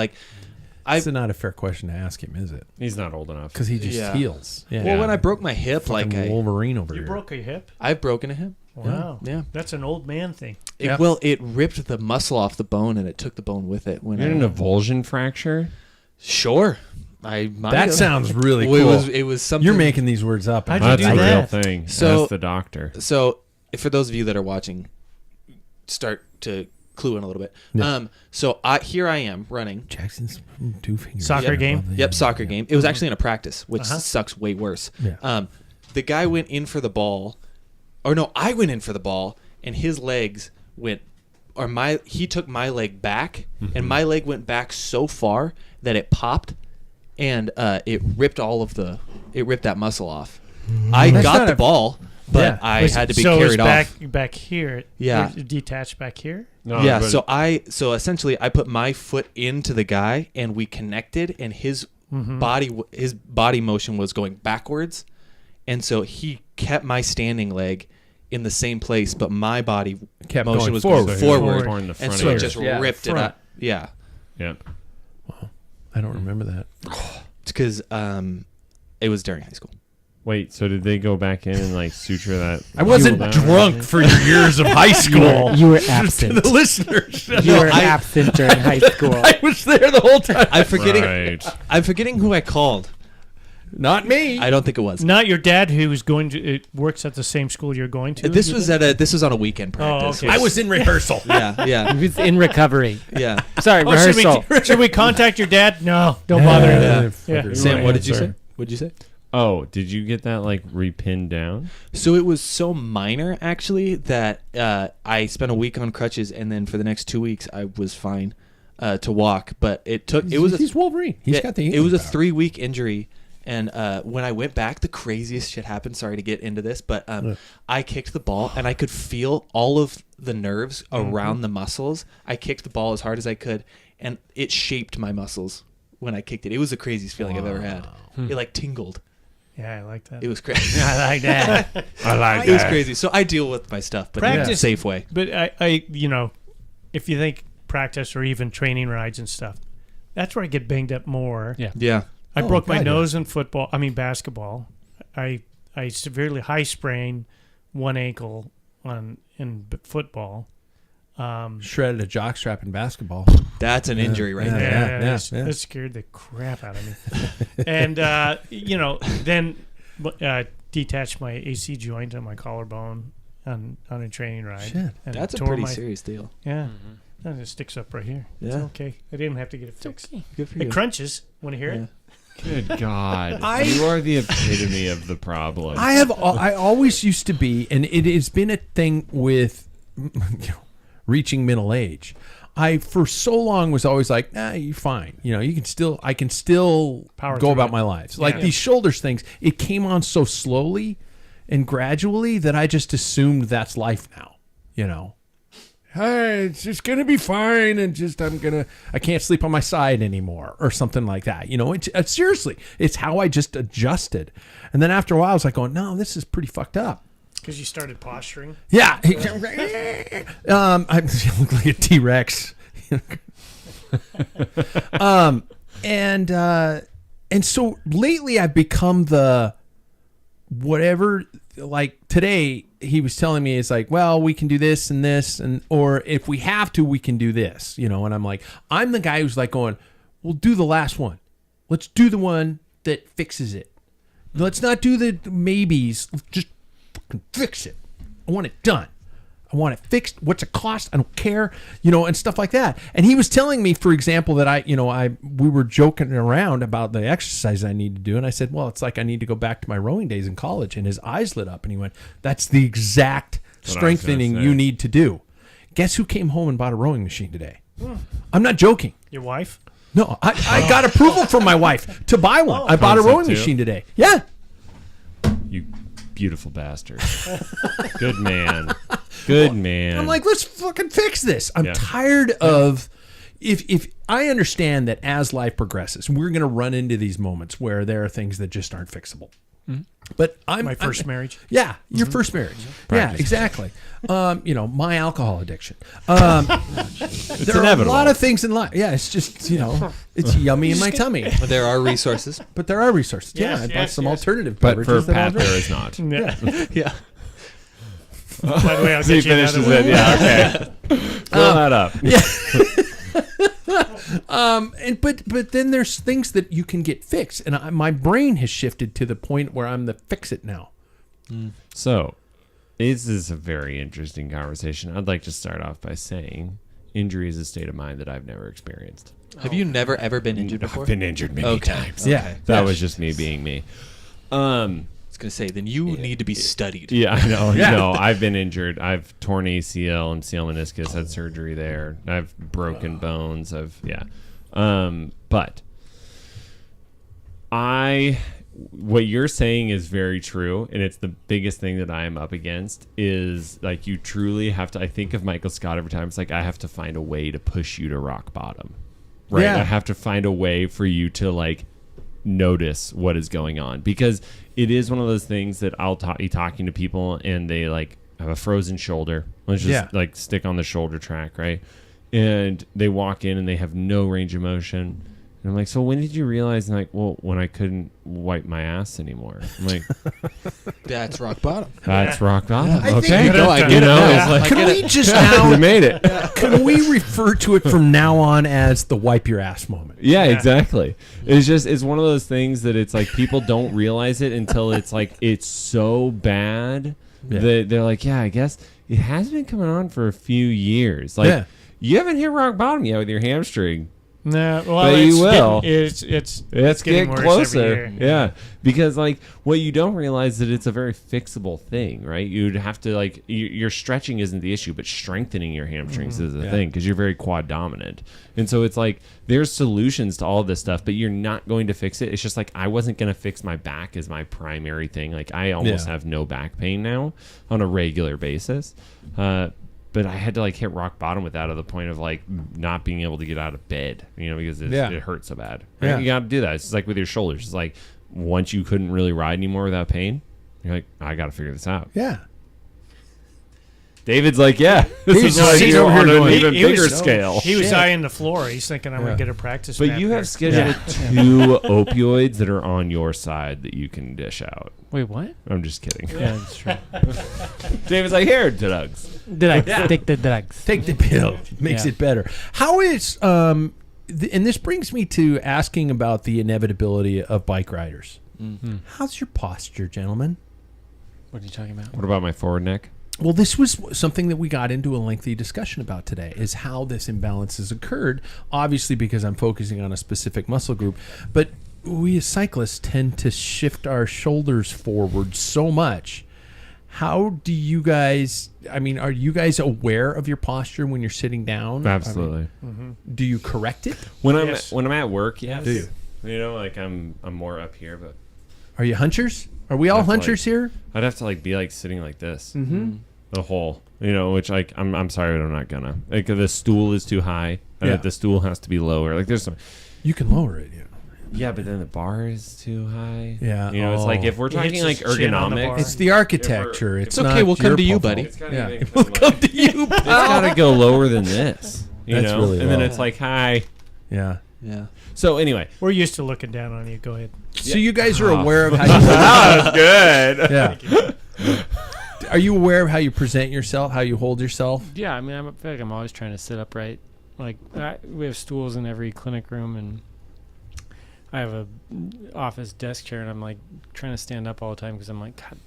It's not a fair question to ask him, is it? He's not old enough. Because he just Yeah. heals. Yeah. well, when I broke my hip, Fucking Wolverine over You here. broke a hip? I've broken a hip. Wow. Yeah. That's an old man thing. Well, it ripped the muscle off the bone and it took the bone with it. When You had an avulsion fracture? Sure. I might That have. sounds really cool. Well, it was something. You're making these words up. How'd you That's do a that? real thing. So- That's the doctor. So, for those of you that are watching, start to clue in a little bit. Yeah. So here I am running. Jackson's 2 fingers. Soccer game? Yep, soccer game. It was actually in a practice, which sucks way worse. Yeah. The guy went in for the ball, or no, I went in for the ball, and his legs went, he took my leg back, and my leg went back so far that it popped, and it ripped that muscle off. I That's got not the a- ball, but Yeah. I had to be so it was carried off. back here. Yeah. It detached back here. No, Yeah, but so essentially I put my foot into the guy and we connected, and his body motion was going backwards, and so he kept my standing leg in the same place, but my body Kept motion going was forward. going So he was forward, torn the and front so of it yours. just Yeah, ripped it front. up. Yeah, Yeah. I don't remember that. it's because it was during high school. Wait, so did they go back in and like suture that? I wasn't down? drunk for your years of high school. You were To absent. the listeners. You were absent during high school. I was there the whole time. I'm forgetting. Right. I'm forgetting who I called. Not me. I don't think it was. Not your dad, who was going to works at the same school you're going to. This was on a weekend practice. okay. I was in rehearsal. Yeah, yeah, He was in recovery. yeah. Sorry, Oh, rehearsal. should we contact your dad? No, don't bother. Yeah. Yeah. Sam, what did you Sorry. say? What'd you say? Oh, did you get that like repinned down? So it was so minor, actually, that I spent a week on crutches, and then for the next 2 weeks, I was fine to walk. But He's Wolverine. He's got the. It was a power. 3-week injury, and when I went back, the craziest shit happened. Sorry to get into this, but I kicked the ball, and I could feel all of the nerves around the muscles. I kicked the ball as hard as I could, and it shaped my muscles when I kicked it. It was the craziest feeling I've ever had. It like tingled. Yeah, I like that. It was crazy. I like that. It was crazy. So I deal with my stuff, but in a Practice- safe way. But I, if you think practice or even training rides and stuff, that's where I get banged up more. Yeah. Yeah. I broke my God, yeah. nose in basketball. I severely high sprained one ankle in football. Shredded a jockstrap in basketball. That's an injury right there. Yeah. That scared the crap out of me. And then detached my AC joint on my collarbone on a training ride. Shit. And That's a tore pretty my- serious deal. Yeah. And it sticks up right here. It's Yeah. okay. I didn't have to get it fixed. Good for It you. crunches. Want to hear Yeah. it? Good God. You are the epitome of the problem. I always used to be, and it has been a thing with reaching middle age. I for so long was always like, nah, you're fine. I can still Power go through about it. my life. Like Yeah. these shoulders things, it came on so slowly and gradually that I just assumed that's life now. hey, it's just gonna be fine, and just I can't sleep on my side anymore, or something like that. Seriously, it's how I just adjusted. And then after a while, I was like, going, no, this is pretty fucked up. Because you started posturing. Yeah. I look like a T-Rex. And so lately I've become the whatever, like today he was telling me, it's like, well, we can do this, or if we have to, we can do this, and I'm like, I'm the guy who's like going, we'll do the last one. Let's do the one that fixes it. Let's not do the maybes. Just fucking fix it. I want it done. I want it fixed. What's it cost? I don't care, and stuff like that. And he was telling me, for example, that we were joking around about the exercise I need to do. And I said, well, it's like I need to go back to my rowing days in college. And his eyes lit up and he went, that's the exact strengthening you need to do. Guess who came home and bought a rowing machine today? I'm not joking. Your wife? No, I got approval from my wife to buy one. I bought a rowing machine today. Yeah. You beautiful bastard. Good man. Good man. I'm like, let's fucking fix this. I'm tired of if I understand that as life progresses, we're going to run into these moments where there are things that just aren't fixable. Mm-hmm. But my first marriage. Yeah, your first marriage. Mm-hmm. Yeah, exactly. My alcohol addiction. There are inevitable. a lot of things in life. Yeah, it's just it's yummy in my tummy. But there are resources. Yeah, I bought some alternative but beverages. For Pat, there is not. Yeah. By the way, I'll He get you finishes another it. one. Yeah, okay. Fill that up. But then there's things that you can get fixed, and my brain has shifted to the point where I'm the fix it now. So, this is a very interesting conversation. I'd like to start off by saying injury is a state of mind that I've never experienced. Have you never ever been injured before? I've been injured many times. Yeah. That was just me being me. I was going to say, then you need to be studied. Yeah, I know. No, I've been injured. I've torn ACL and CL meniscus, had surgery there. I've broken bones. But what you're saying is very true, and it's the biggest thing that I am up against is like you truly have to. I think of Michael Scott every time. It's like I have to find a way to push you to rock bottom, right? Yeah. I have to find a way for you to like notice what is going on, because it is one of those things that I'll be talking to people and they like have a frozen shoulder. Let's just like stick on the shoulder track, right? And they walk in and they have no range of motion. And I'm like, so when did you realize? And like, well, when I couldn't wipe my ass anymore. I'm like, that's rock bottom. That's rock bottom. I think Okay, I get it. it's like, Can we just now? we made it. Can we refer to it from now on as the wipe your ass moment? Yeah, exactly. It's one of those things that it's like people don't realize it until it's like it's so bad that they're like, yeah, I guess it has been coming on for a few years. Like you haven't hit rock bottom yet with your hamstring. No, well, but you will. It's getting worse closer. every year. Yeah, because like what you don't realize that it's a very fixable thing, right? You'd have to like your stretching isn't the issue, but strengthening your hamstrings is the thing because you're very quad dominant, and so it's like there's solutions to all of this stuff, but you're not going to fix it. It's just like I wasn't going to fix my back as my primary thing. Like I almost have no back pain now on a regular basis. But I had to like hit rock bottom with that to the point of like not being able to get out of bed, because it hurt so bad. Right? You got to do that. It's just like with your shoulders. It's like once you couldn't really ride anymore without pain, you're like, I got to figure this out. Yeah. David's like, this He's is like he's you're over here on an going, even he bigger was- scale. He was eyeing the floor. He's thinking I'm going to get a practice. But map you here. have scheduled 2 opioids that are on your side that you can dish out. Wait, what? I'm just kidding. Yeah, that's true. David's like, here, drugs. Take the drugs. Take the pill. Makes it better. How is and this brings me to asking about the inevitability of bike riders. Mm-hmm. How's your posture, gentlemen? What are you talking about? What about my forward neck? Well, this was something that we got into a lengthy discussion about today, is how this imbalance has occurred, obviously because I'm focusing on a specific muscle group, but we as cyclists tend to shift our shoulders forward so much. How do you guys, are you guys aware of your posture when you're sitting down? Absolutely. Do you correct it? When Yes. I'm at work, yes. Do you? Like I'm more up here, but Are you hunchers? Are we all That's hunchers here? I'd have to like be like sitting like this. Mm-hmm. the hole. Which like I'm sorry, but I'm not gonna. Like the stool is too high. And the stool has to be lower. Like there's some. You can lower it. Yeah, but then the bar is too high. Yeah. It's like if we're talking like ergonomics, it's the architecture. It's okay. We'll come to you, buddy. Yeah. We'll come to you. It's got to go lower than this. That's really and then low. it's like hi. Yeah. Yeah. So anyway, We're used to looking down on you. Go ahead. So you guys are aware of how that was good. Yeah. Are you aware of how you present yourself, how you hold yourself? Yeah, I mean, I feel like I'm always trying to sit upright. Like we have stools in every clinic room, and I have a office desk chair, and I'm like trying to stand up all the time because I'm like, God,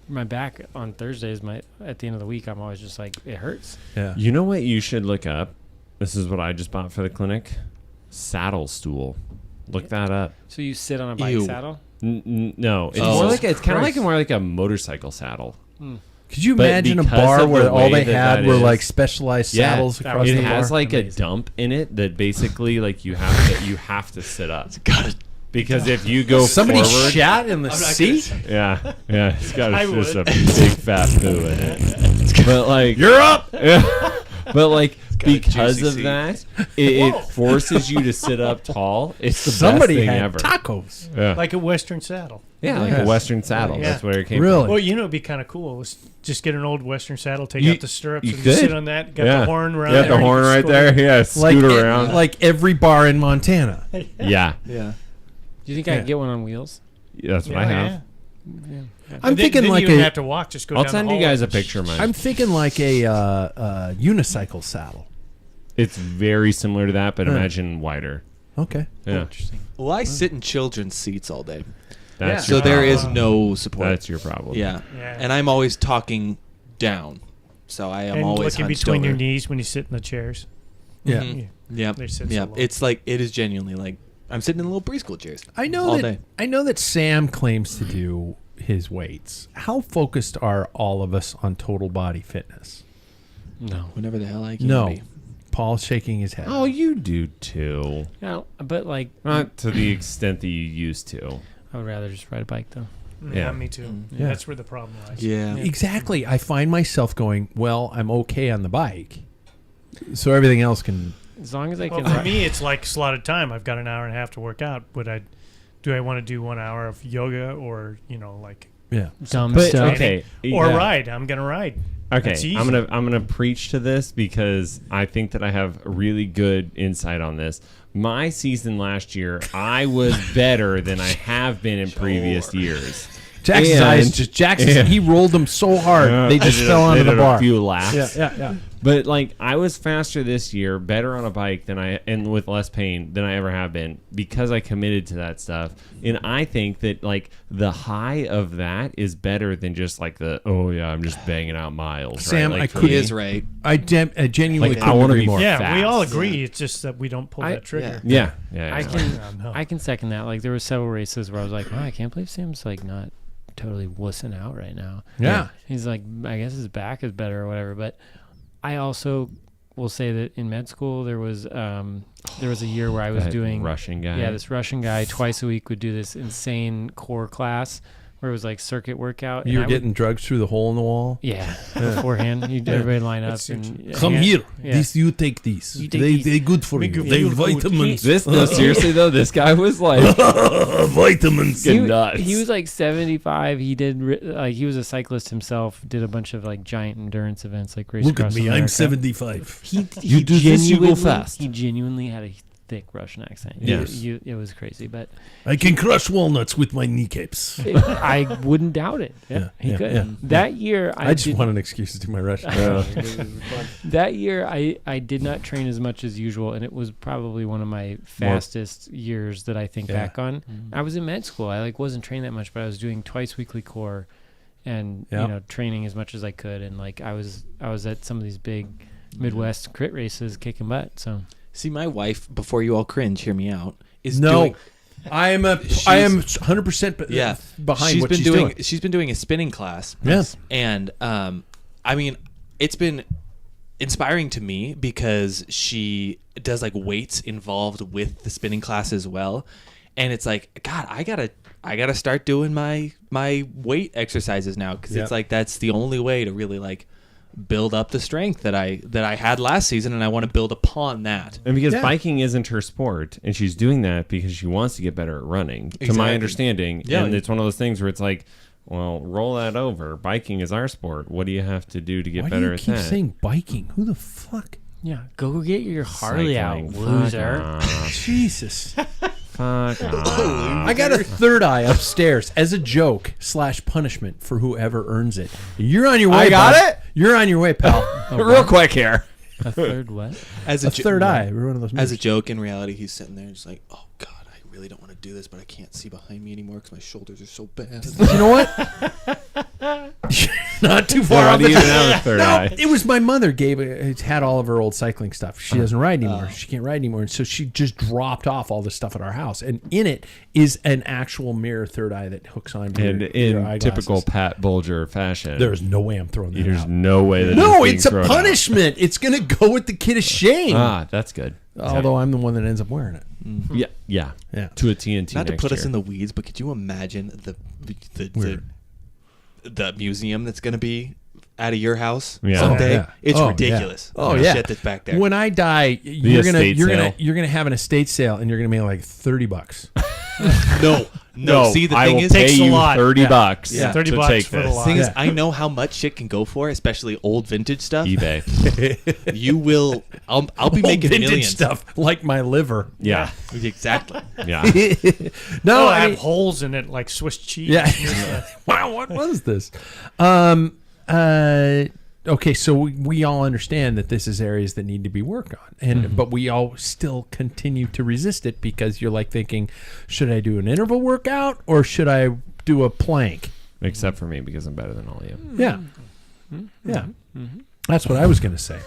my back on Thursdays, at the end of the week, I'm always just like, it hurts. Yeah. You know what you should look up? This is what I just bought for the clinic. Saddle stool. Look that up. So you sit on a bike saddle? No, it's Oh. more like it's kind of like more like a motorcycle saddle. Could you But imagine a because bar of the where all way they that had that were is- like specialized saddles across It the has bar? like a dump in it that basically like you have to sit up. Because if you go Somebody forward, shat in the seat? yeah, it's got I just a would. big fat poo in it. But like you're up. Yeah. But like because juicy of seat. that, it forces you to sit up tall. It's the Somebody best thing had ever. tacos. Yeah, Like a Western saddle. like Yeah. a Western saddle. Yeah. That's where it came Really? Well, it'd be kind of cool. Was just get an old Western saddle, take You- out the stirrups, you and could. just sit on that. Got the horn around Yeah, there. the and you horn can right score. there. Yeah, scoot around. Like every bar in Montana. Yeah, Yeah. Do you think I could get one on wheels? that's what Yeah, I have. yeah. I'm thinking then like you don't a. have to walk. Just go I'll down send the you hall. guys a picture of mine. I'm thinking like a unicycle saddle. It's very similar to that, but Yeah. imagine wider. Okay. Yeah, Interesting. Well, I sit in children's seats all day, that's so your there problem. is no support. That's your problem. Yeah. Yeah. And I'm always talking down, so I am And always looking hunched between over. your knees when you sit in the chairs. Yeah. Mhm. Yep. They sit so Yep. low. It's like it is genuinely like I'm sitting in little preschool chairs. I know all that. day. I know that Sam claims to do his weights. How focused are all of us on total body fitness? No. Whenever the hell I can No. be. Paul's shaking his head. Oh, you do too. No, but like, Not to the extent that you used to. I would rather just ride a bike though. Yeah. Me too. Yeah. That's where the problem lies. Yeah. Exactly. I find myself going, well, I'm okay on the bike. So everything else can. As long as I Well, can. for me, it's like slotted time. I've got an hour and a half to work out. Do I want to do 1 hour of yoga or like Yeah. dumb But stuff. okay, or yeah. ride? I'm gonna ride. Okay, That's easy. I'm gonna preach to this because I think that I have really good insight on this. My season last year, I was better than I have been in previous years. Jackson's And- eyes just Yeah. he rolled them so hard they just I did fell a- onto they the did bar. A few laps. Yeah. But like I was faster this year, better on a bike than and with less pain than I ever have been because I committed to that stuff. And I think that like the high of that is better than just like I'm just banging out miles. Sam, right? Like, I for could- He me, is right. I genuinely Like, I couldn't wanna agree be more. Yeah, we all fast. agree. It's just that we don't pull that trigger. Yeah. I can No. I can second that. Like there were several races where I was like, wow, I can't believe Sam's like not totally wussing out right now. Yeah. He's like, I guess his back is better or whatever. But I also will say that in med school there was a year where I was That doing Russian guy. Yeah, this Russian guy twice a week would do this insane core class where it was like circuit workout. You were and I would- getting drugs through the hole in the wall. yeah, beforehand. Everybody line up That's and Come yeah. here. Yeah. This you take these. You take they these. they good for Make you. you They feel good. vitamins. No, seriously though, this guy was like vitamins. Get nuts. He was like 75. He did like he was a cyclist himself. Did a bunch of like giant endurance events like race Look at across me. I'm America. 75. He do this, you go genuinely- fast. He genuinely had a thick Russian accent. Yes. It was crazy, but I can crush walnuts with my kneecaps. I wouldn't doubt it. Yeah, He yeah, could. yeah. That year, I just did- want an excuse to do my Russian. That year, I did not train as much as usual, and it was probably one of my fastest years that I think Yeah. back on. I was in med school. I like wasn't training that much, but I was doing twice weekly core, and Yeah. training as much as I could. And like I was at some of these big Midwest crit races, kicking butt. So See, my wife, before you all cringe, hear me out, is No, doing. I am 100% Yeah, behind what she's doing. She's been doing a spinning class. Yes. And I mean, it's been inspiring to me because she does like weights involved with the spinning class as well. And it's like, God, I gotta start doing my weight exercises now, because it's like that's the only way to really like build up the strength that I had last season, and I want to build upon that. And because biking isn't her sport, and she's doing that because she wants to get better at running, to my understanding. Yeah. And it's one of those things where it's like, well, roll that over. Biking is our sport. What do you have to do to get better at that? Why do you keep saying biking? Who the fuck? Yeah, go get your Harley out, Cycling. loser. Jesus. Fuck off. I got a third eye upstairs as a joke / punishment for whoever earns it. You're on your way. I got bud. it? You're on your way, pal. Real quick here. A third what? As A third eye. We're one of those As a movies. joke, in reality, he's sitting there just like, oh God, I really don't want to do this, but I can't see behind me anymore because my shoulders are so bad. You know what? Not too far Why off do the you even have a third eye? it was my mother had all of her old cycling stuff. She doesn't ride anymore. She can't ride anymore. And so she just dropped off all the stuff at our house. And in it is an actual mirror third eye that hooks on And your in eyeglasses. typical Pat Bulger fashion, There's no way I'm throwing that there's out. no way that No, being it's a thrown out. punishment. It's going to go with the kid of shame. Ah, that's good. Although I'm the one that ends up wearing it. Yeah. Yeah. To a TNT. Not to next put us year. in the weeds, but could you imagine the museum that's going to be out of your house someday? Yeah. It's Oh, ridiculous. yeah. Oh, the yeah. shit that's back there. When I die, you're estate gonna have an estate sale, and you're gonna make like $30. No. See, the I thing will is, pay takes a you lot. $30 Yeah. $30 to bucks take for the this. lot. thing is, Yeah. I know how much shit can go for, especially old vintage stuff. eBay. You will. I'll be making Vintage millions. stuff like my liver. Yeah. Exactly. Yeah. No, I I have mean, holes in it like Swiss cheese. yeah. Wow, what was this? Okay, so we all understand that this is areas that need to be worked on, and but we all still continue to resist it because you're like thinking, should I do an interval workout or should I do a plank? Except for me, because I'm better than all of you. Yeah, yeah. That's what I was going to say.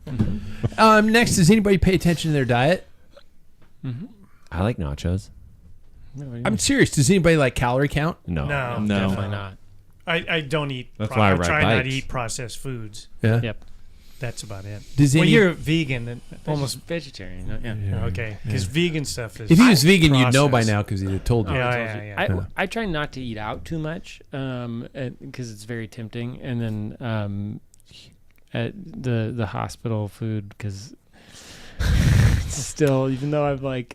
Next, does anybody pay attention to their diet? I like nachos. I'm serious. Does anybody like calorie count? No. No, Definitely not. I don't eat. That's why I ride try not to bikes. eat processed foods. Yeah. Yep. That's about it. Does Well, any- you're vegan. Then Almost vegetarian. Yeah. okay, because vegan stuff is. If he was vegan, you'd know by processed. now because he'd have told you. Yeah. I try not to eat out too much because it's very tempting, and then at the hospital food because still, even though I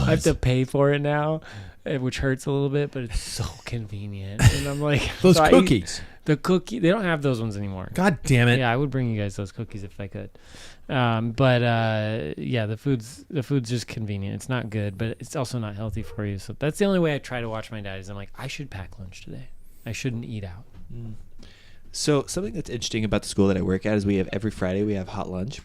have to pay for it now, which hurts a little bit, but it's so convenient. And I'm like, Those so I eat cookies. the cookie, they don't have those ones anymore. God damn it. Yeah, I would bring you guys those cookies if I could. But the food's just convenient. It's not good, but it's also not healthy for you. So that's the only way I try to watch my diet is I'm like, I should pack lunch today. I shouldn't eat out. So something that's interesting about the school that I work at is we have every Friday we have hot lunch.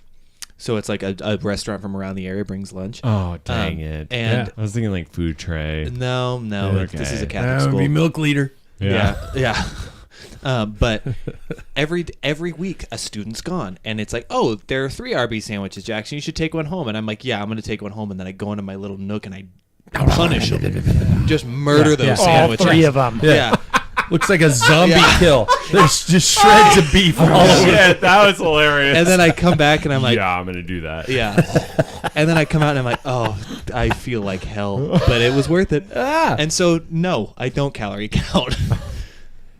So it's like a restaurant from around the area brings lunch. Oh, dang it. And I was thinking like food tray. no, Okay. this is a That Catholic would school. be milk leader. Yeah. But every week a student's gone, and it's like, oh, there are 3 Arby's sandwiches, Jackson. You should take one home. And I'm like, yeah, I'm going to take one home. And then I go into my little nook and I punish them, just murder those Yeah. sandwiches. All 3 of them. Yeah. Looks like a zombie kill. There's just shreds of beef all over. Shit, that was hilarious. And then I come back and I'm like, yeah, I'm going to do that. yeah. And then I come out and I'm like, oh, I feel like hell, but it was worth it. And so, no, I don't calorie count.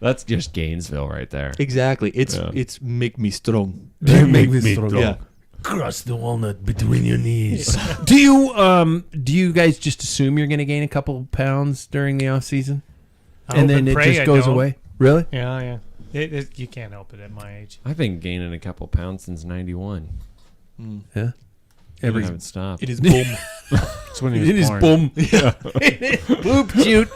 That's just Gainesville right there. Exactly. It's make me strong. They make me strong. Yeah. Cross the walnut between your knees. Do you guys just assume you're going to gain a couple pounds during the off season, I and hope then it pray just I goes don't. away? Really? Yeah. You can't help it at my age. I've been gaining a couple pounds since 91. Yeah. I haven't stopped. It is boom. That's when he was It is born. boom. Boop shoot.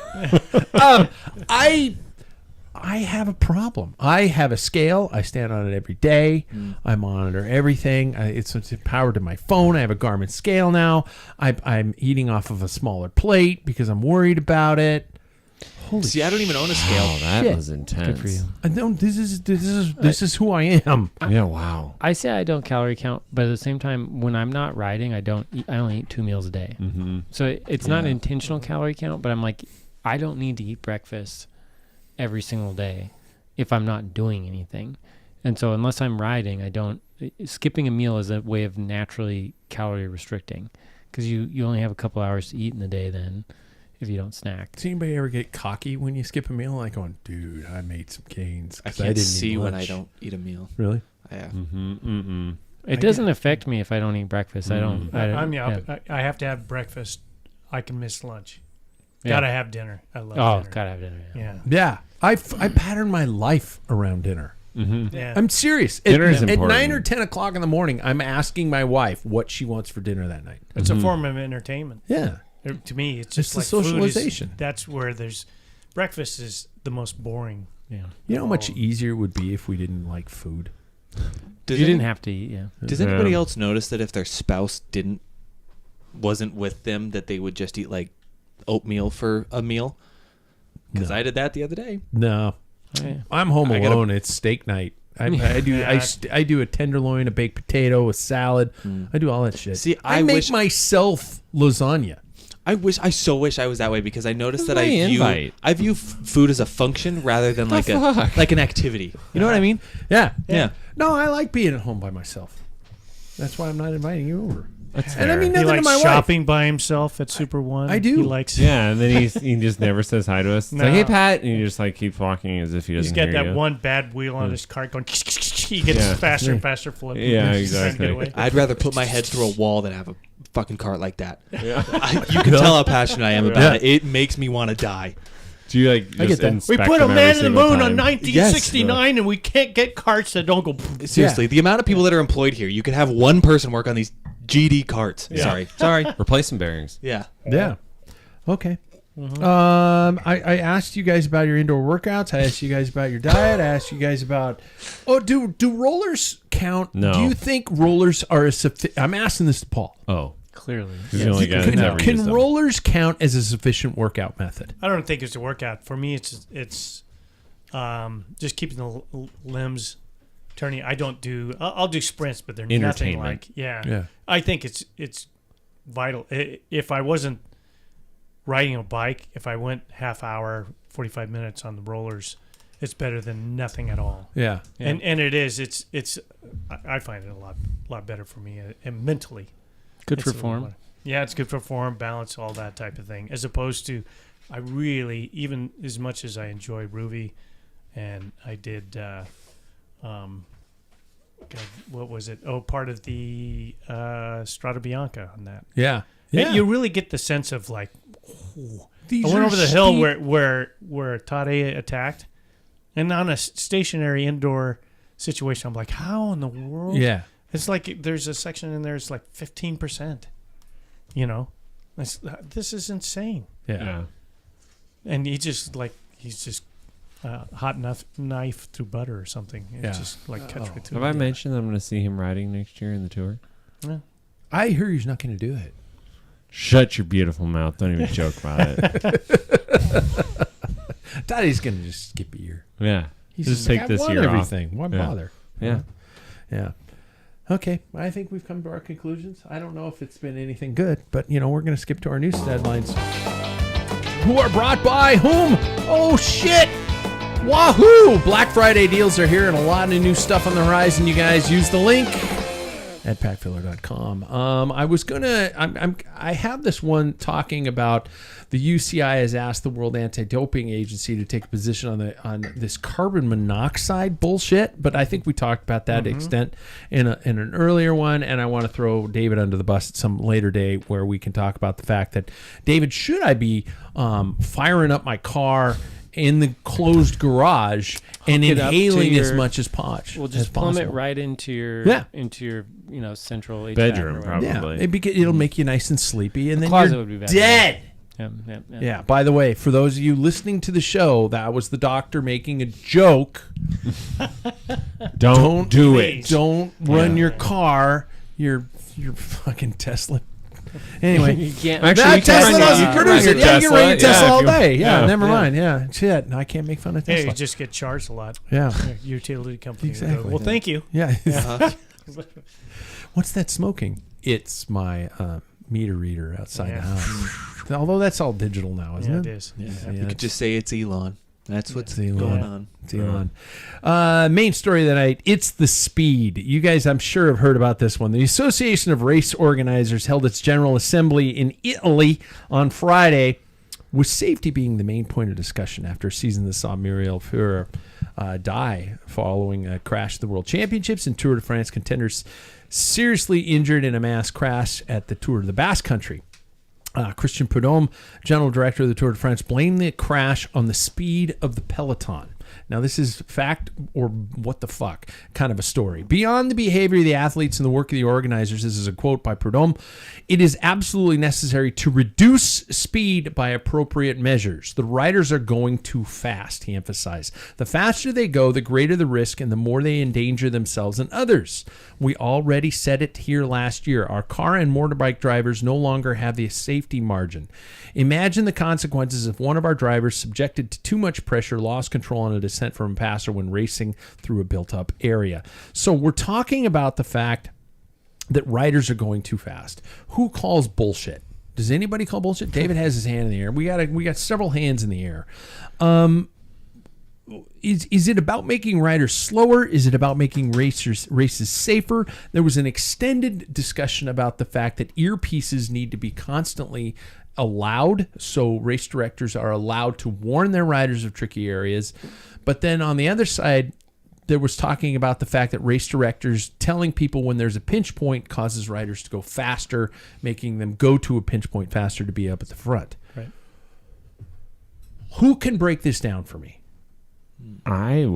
I have a problem. I have a scale. I stand on it every day. I monitor everything. It's powered to my phone. I have a Garmin scale now. I'm eating off of a smaller plate because I'm worried about it. Holy See, I don't even own a scale. Oh, that shit. was intense. Good for you. I don't. This is who I am. Yeah, wow. I say I don't calorie count, but at the same time, when I'm not riding, I only eat 2 meals a day. Mm-hmm. So it's not an intentional calorie count, but I'm like, I don't need to eat breakfast every single day if I'm not doing anything. And so unless I'm riding, skipping a meal is a way of naturally calorie restricting because you only have a couple hours to eat in the day then if you don't snack. Does anybody ever get cocky when you skip a meal? Like going, dude, I made some gains. I 'cause can't didn't see eat when I lunch." don't eat a meal. Really? Yeah. It doesn't affect me if I don't eat breakfast. I don't. I'm the yeah. opposite. I have to have breakfast. I can miss lunch. Yeah. Gotta have dinner. I love dinner. Gotta have dinner. Yeah. Yeah. I pattern my life around dinner. Yeah. I'm serious. Dinner is at important. 9 or 10 o'clock in the morning, I'm asking my wife what she wants for dinner that night. It's a form of entertainment. Yeah. To me, it's It's just the like food socialization. That's where breakfast is the most boring. Yeah. You know how much Oh. easier it would be if we didn't like food? Does You any- didn't have to eat. Yeah. Does anybody else notice that if their spouse wasn't with them, that they would just eat like oatmeal for a meal? Because No. I did that the other day. No. Oh, yeah. I'm home I gotta- alone. It's steak night. I do Yeah. I do a tenderloin, a baked potato, a salad. I do all that shit. See, I I make wish- myself lasagna. I so wish I was that way because I noticed that Where's my invite? I view food as a function rather than like an activity. You know what I mean? Yeah. Yeah. No, I like being at home by myself. That's why I'm not inviting you over. That's And I fair. mean, He nothing to likes my wife. shopping by himself at Super One. I do. He likes. Yeah, and then he just never says hi to us. It's No. like, hey, Pat, and he just like keeps walking as if he He's doesn't got hear that you. one bad wheel on his cart going. He gets Yeah. faster and faster flip. Yeah, He's trying to get exactly. away. I'd rather put my head through a wall than have a fucking cart like that. Yeah. You can tell how passionate I am about Yeah. it. It makes me want to die. Do you like I just get that. We inspect put a them man every in the single moon on time? 1969, and we can't get carts that don't go. Seriously, the amount of people that are employed here, you could have one person work on these GD carts. Sorry. Replace some bearings. Yeah. Yeah. Okay. I asked you guys about your indoor workouts. I asked you guys about your diet. I asked you guys about. Oh, do rollers count? No. Do you think rollers are a sufficient? I'm asking this to Paul. Oh, Clearly. he's the only guy that's ever Can used them. rollers count as a sufficient workout method? I don't think it's a workout. For me, it's just keeping the limbs turning. I don't do. I'll do sprints, but they're nothing Entertainment. like. Yeah. Yeah. I think it's vital. If I wasn't riding a bike, if I went half hour, 45 minutes on the rollers, it's better than nothing at all. Yeah. And it is. It's. I find it a lot better for me and mentally. Good It's for a little form. better. Yeah, it's good for form, balance, all that type of thing. As opposed to, I really, even as much as I enjoy Arrivee, and I did, God, what was it? Oh, part of the Strada Bianca on that. Yeah. And you really get the sense of like, ooh. These I went are over the hill steep- where Tade attacked, and on a stationary indoor situation, I'm like, how in the world? Yeah. It's like there's a section in there. It's like 15%. You know, this is insane. Yeah. Yeah. And he's just hot enough knife through butter or something. It Yeah. just like cuts right through. Have I it. mentioned that I'm going to see him riding next year in the tour? Yeah. I hear he's not going to do it. Shut your beautiful mouth. Don't even joke about it. Daddy's going to just skip a year. Yeah. He's Just like, take "I this won year off." everything. Why Yeah. bother? Yeah. Yeah. Okay. I think we've come to our conclusions. I don't know if it's been anything good, but we're going to skip to our news headlines. Who are brought by whom? Oh shit! Wahoo! Black Friday deals are here and a lot of new stuff on the horizon. You guys use the link at packfiller.com. I have this one talking about the UCI has asked the World Anti-Doping Agency to take a position on this carbon monoxide bullshit, but I think we talked about that extent in an earlier one, and I want to throw David under the bus at some later day where we can talk about the fact that, David, should I be firing up my car in the closed garage and Hook it up to inhaling as your- much as possible? We'll just plumb it right into your central HVAC Bedroom, or whatever. probably. Yeah, it'll make you nice and sleepy, and then Closet you're would be better. dead. Yeah. By the way, for those of you listening to the show, that was the doctor making a joke. Don't do it. Don't run your car. Your fucking Tesla. Anyway, You can't. Actually, that you can Tesla run doesn't your- produce run it. your Yeah, you can run your Tesla. Tesla Yeah, all if you- day. Yeah, yeah. never mind. Yeah, shit. I can't make fun of Hey, Tesla. you just get charged a lot. Yeah, Utility company. would go, Exactly. well, thank you. yeah. What's that smoking? It's my meter reader outside Yeah. the house. Although that's all digital now, isn't Yeah, it? it is. Yeah, You could just say it's Elon. That's what's It's going on. It's Elon. Main story of the night, it's the speed. You guys, I'm sure, have heard about this one. The Association of Race Organizers held its General Assembly in Italy on Friday, with safety being the main point of discussion after a season that saw Muriel Furrer die following a crash at the World Championships, and Tour de France contenders seriously injured in a mass crash at the Tour de the Basque Country. Christian Prudhomme, general director of the Tour de France, blamed the crash on the speed of the peloton. Now, this is fact or what the fuck kind of a story. Beyond the behavior of the athletes and the work of the organizers, this is a quote by Prudhomme, it is absolutely necessary to reduce speed by appropriate measures. The riders are going too fast, he emphasized. The faster they go, the greater the risk and the more they endanger themselves and others. We already said it here last year. Our car and motorbike drivers no longer have the safety margin. Imagine the consequences if one of our drivers, subjected to too much pressure, lost control on a descent from a passer when racing through a built-up area. So we're talking about the fact that riders are going too fast. Who calls bullshit? Does anybody call bullshit? David has his hand in the air. We got several hands in the air. Is it about making riders slower? Is it about making races safer? There was an extended discussion about the fact that earpieces need to be constantly allowed, so race directors are allowed to warn their riders of tricky areas. But then on the other side, there was talking about the fact that race directors telling people when there's a pinch point causes riders to go faster, making them go to a pinch point faster to be up at the front. Right. Who can break this down for me? I have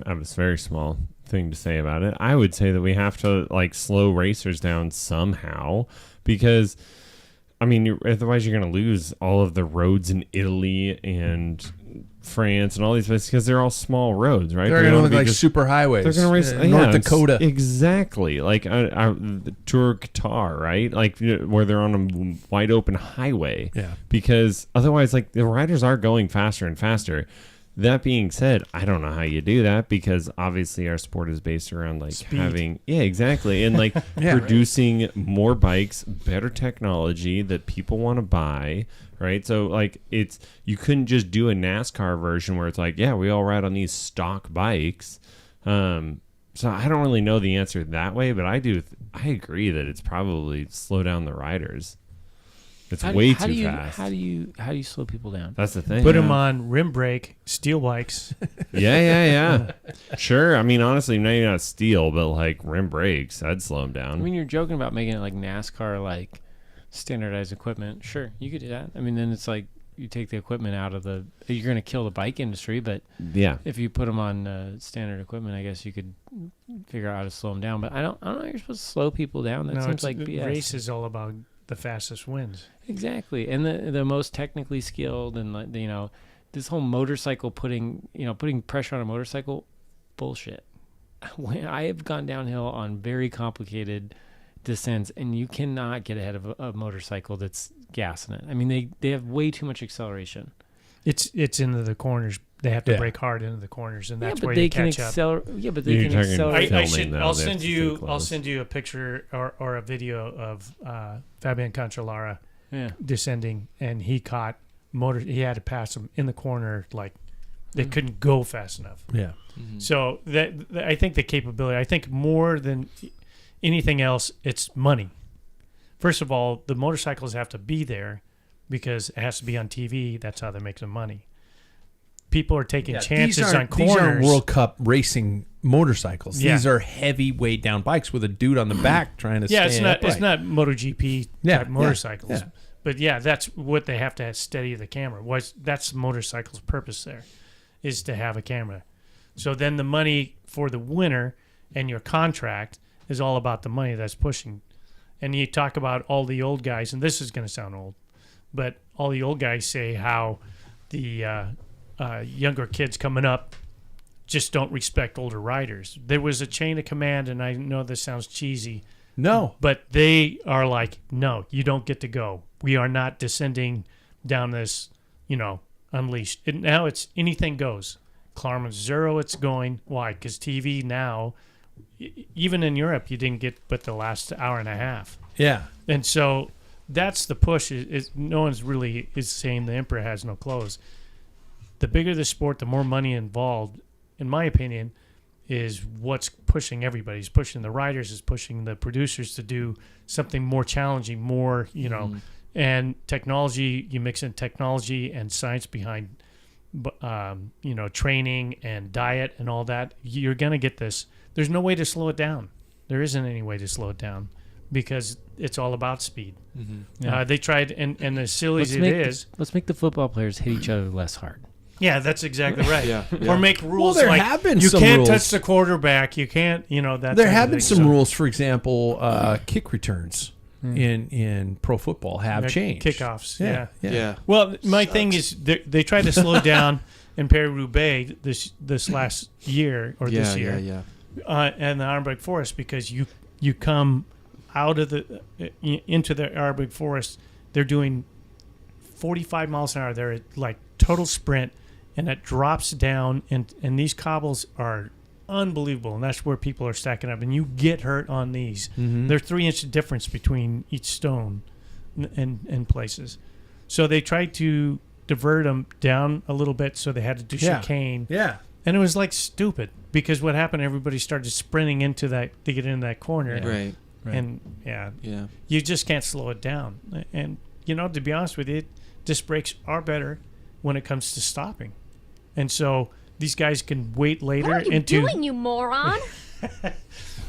a very small thing to say about it. I would say that we have to slow racers down somehow, because otherwise you're going to lose all of the roads in Italy and France and all these places, because they're all small roads, right? They're going to look like super highways. They're going to race North Dakota. Exactly. Like the Tour of Qatar, right? Where they're on a wide open highway. Yeah. Because otherwise, the riders are going faster and faster. That being said, I don't know how you do that, because obviously our sport is based around speed. having, exactly, and producing more bikes, better technology that people want to buy, right? So you couldn't just do a NASCAR version where it's we all ride on these stock bikes. So I don't really know the answer that way, but I agree that it's probably slow down the riders. It's way too fast. How do you slow people down? That's the thing. Put them on rim brake, steel bikes. Yeah. Sure. Honestly, maybe not steel, but rim brakes, I'd slow them down. You're joking about making it like NASCAR, standardized equipment. Sure, you could do that. Then it's you take the equipment out of you're going to kill the bike industry, but if you put them on standard equipment, I guess you could figure out how to slow them down. But I don't know how you're supposed to slow people down. That seems like BS. Race is all about the fastest wins. Exactly, and the most technically skilled, and this whole motorcycle putting pressure on a motorcycle, bullshit. I have gone downhill on very complicated descents, and you cannot get ahead of a motorcycle that's gassing it. They have way too much acceleration. It's into the corners. They have to brake hard into the corners, and that's where you catch up. Yeah, but they can accelerate. I'll send you a picture or a video of Fabian Cancellara descending, and he caught he had to pass them in the corner, they couldn't go fast enough. Yeah. Mm-hmm. So I think the capability. I think more than anything else, it's money. First of all, the motorcycles have to be there because it has to be on TV. That's how they make the money. People are taking chances on corners. These aren't World Cup racing motorcycles. Yeah. These are heavy weight down bikes with a dude on the back trying to stay upright. It's not MotoGP type motorcycles. Yeah. But that's what they have to steady the camera. That's the motorcycle's purpose there, is to have a camera. So then the money for the winner and your contract is all about the money that's pushing. And you talk about all the old guys, and this is going to sound old, but all the old guys say how the younger kids coming up just don't respect older riders. There was a chain of command, and I know this sounds cheesy. No. But they are no, you don't get to go. We are not descending down this, unleashed. Now it's anything goes. Klarman 0, it's going. Why? Because TV now, even in Europe, you didn't get but the last hour and a half. Yeah. And so that's the push. Is no one's really is saying the emperor has no clothes. the bigger the sport, the more money involved, in my opinion, is what's pushing everybody. It's pushing the riders, is pushing the producers to do something more challenging, more, and technology, you mix in technology and science behind, training and diet and all that, you're going to get this. There's no way to slow it down. There isn't any way to slow it down because it's all about speed. Yeah. They tried, and as silly as it is. Let's make the football players hit each other less hard. Yeah, that's exactly right. Yeah. Or make rules there like have been you some can't rules. touch the quarterback. You can't, that. There type have of been thing. some So, rules, for example, kick returns in pro football have changed. Kickoffs. Yeah. Yeah. Well, my thing is they tried to slow down in Paris-Roubaix this last year or this year. And the Armbrek Forest, because you come out of into the Armbrek Forest, they're doing 45 miles an hour. They're at like total sprint, and it drops down, and these cobbles are unbelievable, and that's where people are stacking up, and you get hurt on these. There's 3-inch difference between each stone and places. So they tried to divert them down a little bit, so they had to do chicane. Yeah. And it was like stupid because what happened, everybody started sprinting into that to get into that corner. Right. And you just can't slow it down. And, to be honest with you, disc brakes are better when it comes to stopping. And so these guys can wait later What are you doing, you moron?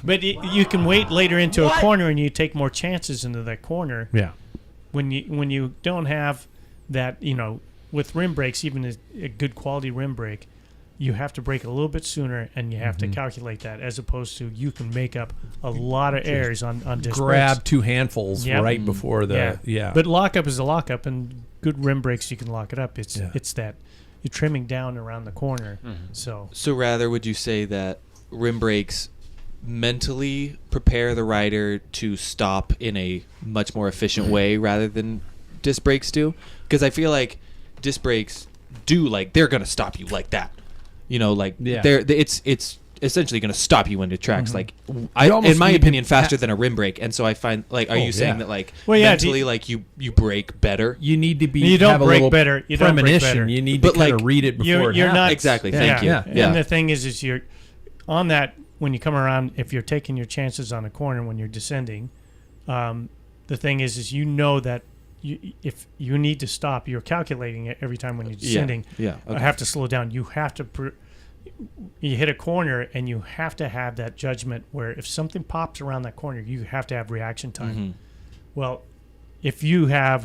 But you can wait later into a corner and you take more chances into that corner. Yeah. When you don't have that, with rim brakes, even a good quality rim brake, you have to brake a little bit sooner, and you have to calculate that, as opposed to you can make up a lot of errors on disc Grab brakes. 2 handfuls right before the But lockup is a lockup, and good rim brakes, you can lock it up. It's that you're trimming down around the corner. So rather, would you say that rim brakes mentally prepare the rider to stop in a much more efficient way rather than disc brakes do? Because I feel like disc brakes do, like, they're going to stop you like that. It's essentially going to stop you into tracks. Like, in my opinion, faster than a rim brake. And so I find, like, are you saying that, like, mentally, like, you brake better? You need to be. You don't have a brake little better. You don't brake premonition. better. You need to kind of read it before you're it not happens. Exactly. Thank you. Yeah. And the thing is you're on that when you come around. If you're taking your chances on a corner when you're descending, the thing is that if you need to stop, you're calculating it every time when you're descending. I have to slow down. You have to. You hit a corner, and you have to have that judgment where if something pops around that corner, you have to have reaction time. Well, if you're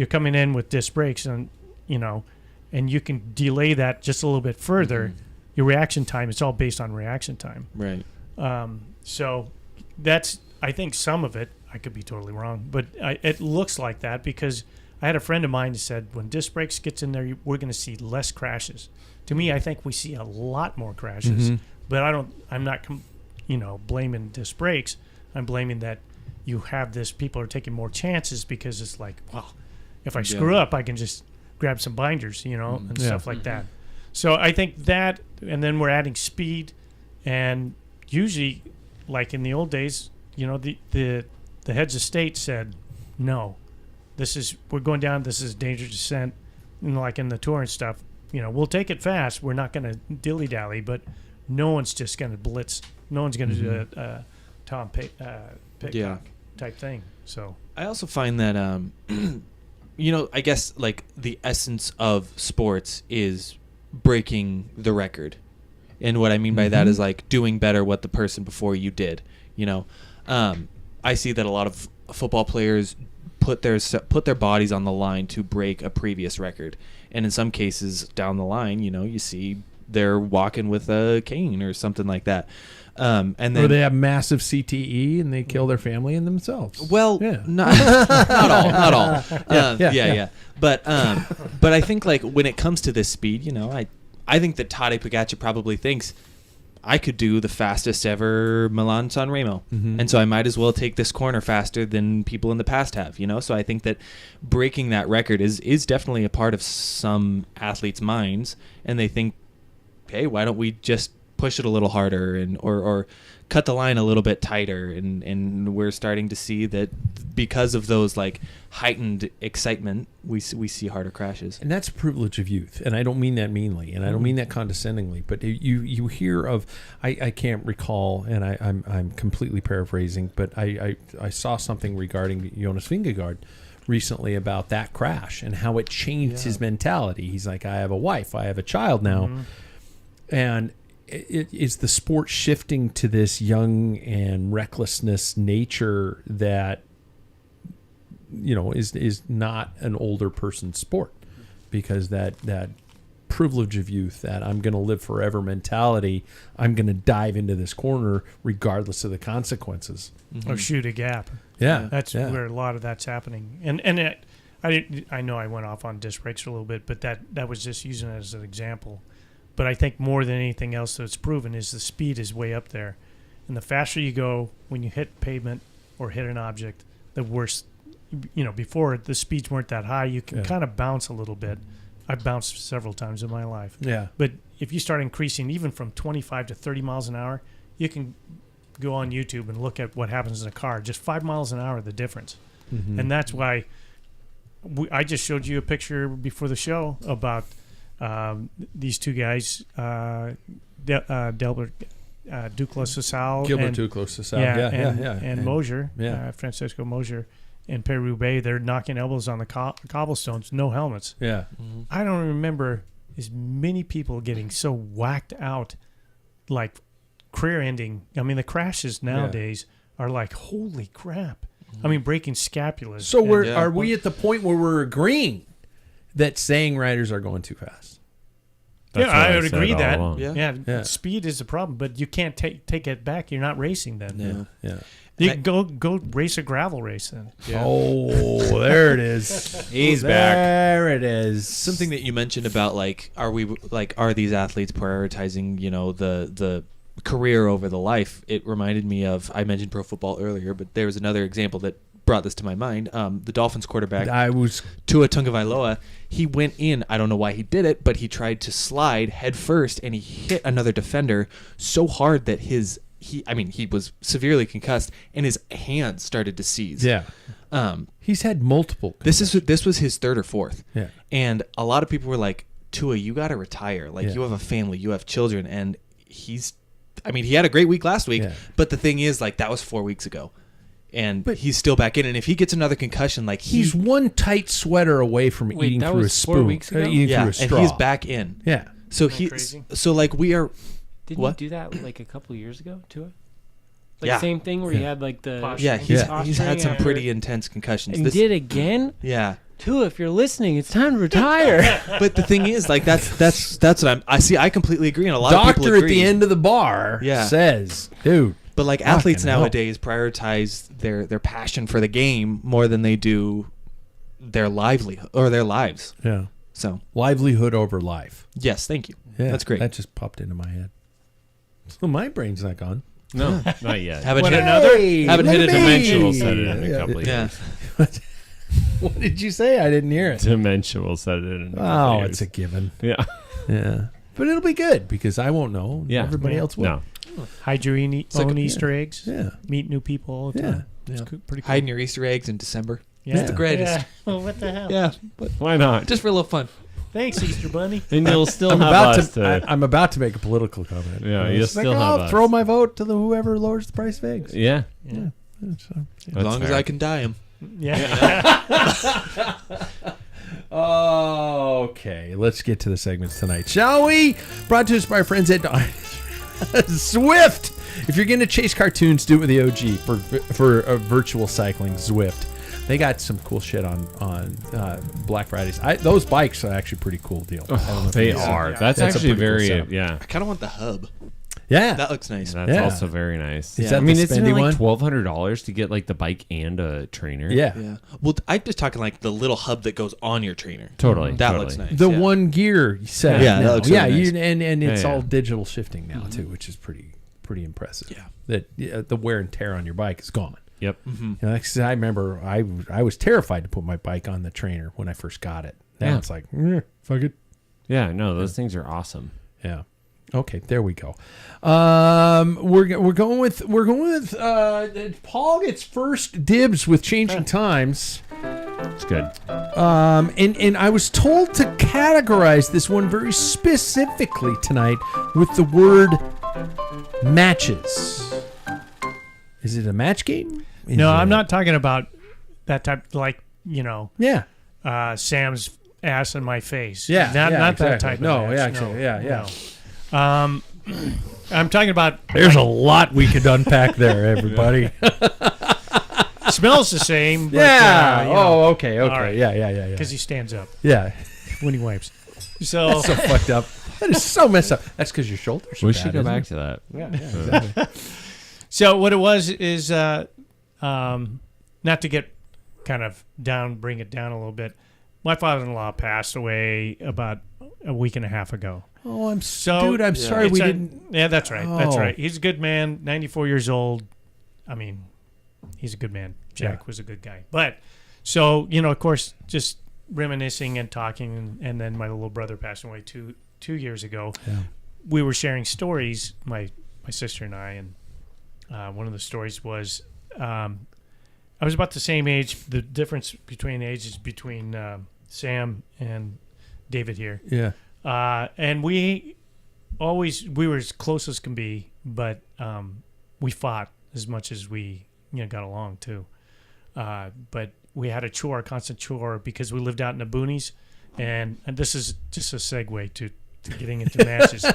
coming in with disc brakes, and and you can delay that just a little bit further, your reaction time, it's all based on reaction time. Right. So that's, I think, some of it. I could be totally wrong, but it looks like that because I had a friend of mine who said when disc brakes gets in there, we're going to see less crashes. To me, I think we see a lot more crashes, but I'm not blaming disc brakes. I'm blaming that you have this, people are taking more chances because it's like, well, if I screw up, I can just grab some binders, and stuff like that. So I think that, and then we're adding speed, and usually, like in the old days, the heads of state said, no, we're going down, this is dangerous descent, and like in the tour and stuff, we'll take it fast. We're not going to dilly-dally, but no one's just going to blitz. No one's going to do a Tom Pitcock type thing. So I also find that, I guess, like, the essence of sports is breaking the record. And what I mean by that is, like, doing better what the person before you did, I see that a lot of football players put their bodies on the line to break a previous record, and in some cases down the line, you see they're walking with a cane or something like that, and then or they have massive CTE and they kill their family and themselves. Well, not all. But I think, like, when it comes to this speed, I think that Tadej Pogacar probably thinks, I could do the fastest ever Milan-San Remo. And so I might as well take this corner faster than people in the past have, So I think that breaking that record is definitely a part of some athletes' minds. And they think, hey, why don't we just push it a little harder and or cut the line a little bit tighter, and we're starting to see that because of those like heightened excitement, we see harder crashes. And that's a privilege of youth, and I don't mean that meanly, and I don't mean that condescendingly, but you hear of, I can't recall, and I'm completely paraphrasing, but I saw something regarding Jonas Vingegaard recently about that crash and how it changed his mentality. He's like, I have a wife, I have a child now, and is the sport shifting to this young and recklessness nature that is not an older person's sport, because that privilege of youth, that I'm going to live forever mentality, I'm going to dive into this corner regardless of the consequences, or shoot a gap. That's where a lot of that's happening. And I know I went off on disc brakes for a little bit, but that was just using it as an example. But I think more than anything else that's proven is the speed is way up there. And the faster you go when you hit pavement or hit an object, the worse. Before the speeds weren't that high, you can kind of bounce a little bit. I've bounced several times in my life. Yeah. But if you start increasing even from 25 to 30 miles an hour, you can go on YouTube and look at what happens in a car. Just 5 miles an hour, the difference. Mm-hmm. And that's why I just showed you a picture before the show about these two guys, Delbert Duclos Sassal. Gilbert Duclos Sassal. And Mosier, Francisco Mosier. In Paris-Roubaix, they're knocking elbows on the cobblestones, no helmets. Yeah. Mm-hmm. I don't remember as many people getting so whacked out, like career-ending. I mean, the crashes nowadays are like, holy crap. Mm-hmm. I mean, breaking scapulas. So are we at the point where we're agreeing that saying riders are going too fast? That's I would agree that. Yeah. Speed is a problem, but you can't take it back. You're not racing then. Yeah. You can go race a gravel race then. Yeah. Oh, there it is. He's back. There it is. Something that you mentioned about are these athletes prioritizing, the career over the life? It reminded me of, I mentioned pro football earlier, but there was another example that brought this to my mind. The Dolphins quarterback, Tua Tagovailoa, he went in, I don't know why he did it, but he tried to slide head first and he hit another defender so hard that he was severely concussed and his hands started to seize. Yeah. He's had multiple concussions. This was his third or fourth. Yeah. And a lot of people were like, Tua, you got to retire. You have a family, you have children. And he had a great week last week, but the thing is, that was 4 weeks ago. And he's still back in. And if he gets another concussion, he's one tight sweater away from eating through a spoon. 4 weeks ago? Eating through a straw. And he's back in. Yeah. So we are. Didn't what? you do that a couple years ago to it? Same thing where he had the he's had some pretty intense concussions. And did again? Yeah. Tua, if you're listening, it's time to retire. But the thing is, that's what I completely agree, and a lot of people agree. Doctor at the end of the bar says, dude. But athletes nowadays prioritize their passion for the game more than they do their livelihood or their lives. Yeah. So livelihood over life. Yes, thank you. Yeah, that's great. That just popped into my head. So my brain's not gone. No, not yet. Haven't hit a Dimensional said it in a couple of years. What did you say? I didn't hear it. Dimensional said it in a couple of years. It's a given. Yeah. Yeah. But it'll be good because I won't know. Yeah. Everybody else will. No. Hide your own Easter eggs. Yeah. Meet new people all the time. Yeah. It's pretty cool. Hiding your Easter eggs in December. Yeah. It's the greatest. Yeah. Well, what the hell? Yeah. But why not? Just for a little fun. Thanks, Easter Bunny. And you'll still I'm have I'm about to make a political comment. Yeah, you'll still have I'll throw my vote to whoever lowers the price of eggs. Yeah. As long as I can dye them. Yeah. Okay, let's get to the segments tonight, shall we? Brought to us by our friends at Zwift. If you're going to chase cartoons, do it with the OG for virtual cycling, Zwift. They got some cool shit on Black Fridays. Those bikes are actually a pretty cool deal. They are. Yeah. That's actually very cool I kind of want the hub. Yeah, that looks nice. That's also very nice. Is that isn't it $1,200 to get the bike and a trainer? Yeah. Well, I'm just talking the little hub that goes on your trainer. Totally. That looks nice. The one gear set. Yeah, that looks really nice. And it's all digital shifting now too, which is pretty impressive. Yeah. That the wear and tear on your bike is gone. Yep. Mm-hmm. I remember I was terrified to put my bike on the trainer when I first got it. Now it's like, fuck it. Yeah, no, those things are awesome. Yeah. Okay, there we go. We're going with Paul gets first dibs with changing times. It's good. And I was told to categorize this one very specifically tonight with the word matches. Is it a match game? No, I'm not talking about that type, like, Yeah. Sam's ass in my face. Yeah. Not exactly. that type of No, match. yeah, actually, yeah. No. I'm talking about. There's a lot we could unpack there, everybody. Smells the same. But, Okay. All right. Yeah. Because he stands up Yeah. when he wipes. So That's so fucked up. That is so messed up. That's because your shoulders are We bad, should go isn't back it? to that. Yeah, exactly. So what it was is, not to get kind of down, bring it down a little bit. My father-in-law passed away about a week and a half ago. Oh, I'm So I'm sorry we it's didn't. Yeah, that's right. That's Oh. right. He's a good man. 94 years old. I mean, he's a good man. Jack Yeah. was a good guy. But so of course, just reminiscing and talking, and then my little brother passed away two years ago. Yeah. We were sharing stories, my sister and I, and one of the stories was I was about the same age. The difference between ages between Sam and David here. Yeah. And we were as close as can be, but we fought as much as we got along too. But we had a constant chore, because we lived out in the boonies, and this is just a segue to getting into matches.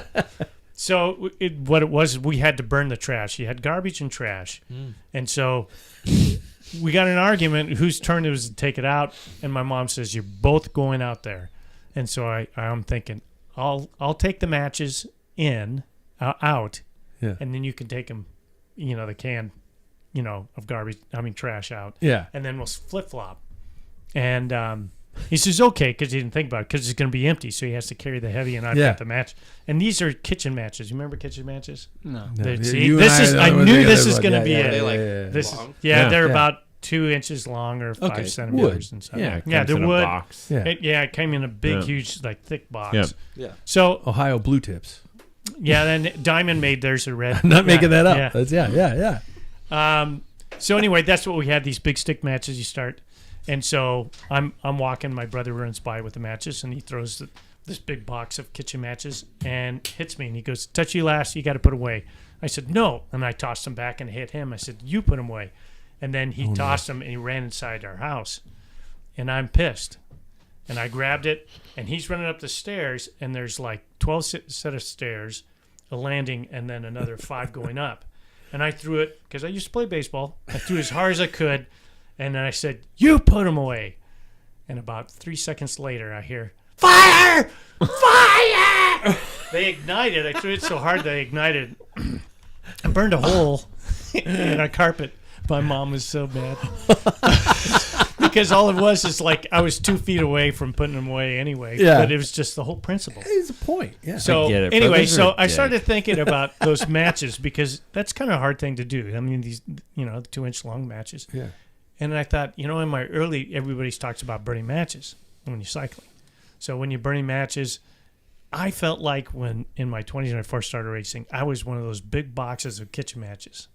So what it was, we had to burn the trash. You had garbage and trash, and so we got in an argument whose turn it was to take it out, and my mom says, "You're both going out there." And so I'm thinking, I'll take the matches out, Yeah. and then you can take them, the can, of trash out, Yeah. and then we'll flip flop. And he says, okay, because he didn't think about it, because it's going to be empty, so he has to carry the heavy, and I've got the match. And these are kitchen matches. You remember kitchen matches? No. I knew this is going to be it. They like This long? they're Yeah. about 2 inches long or 5 centimeters and stuff. Yeah, it yeah, comes they're in a wood. box. Yeah. It came in a big, Yeah. huge, thick box. Yep. Yeah. So Ohio Blue Tips. yeah, then Diamond made theirs a red. I'm not making that up. Yeah. That's, yeah. So anyway, that's what we had, these big stick matches you start. And so I'm walking, my brother runs by with the matches, and he throws this big box of kitchen matches and hits me, and he goes, touch you last, you got to put away. I said, no. And I tossed them back and hit him. I said, you put them away. And then he tossed them, and he ran inside our house. And I'm pissed. And I grabbed it, and he's running up the stairs, and there's 12 set of stairs, a landing, and then another 5 going up. And I threw it, because I used to play baseball. I threw as hard as I could, and then I said, you put them away. And about 3 seconds later, I hear, fire! Fire! They ignited. I threw it so hard they ignited. I burned a hole in our carpet. My mom was so mad. Because all it was is I was 2 feet away from putting them away anyway. Yeah. But it was just the whole principle. It's a point. Yeah. So get it. anyway, Brothers so are I dick. started thinking about those matches, because that's kind of a hard thing to do. I mean, these 2-inch long matches. Yeah. And I thought, in my early, everybody talks about burning matches when you're cycling. So when you're burning matches, I felt like when in my 20s when I first started racing, I was one of those big boxes of kitchen matches.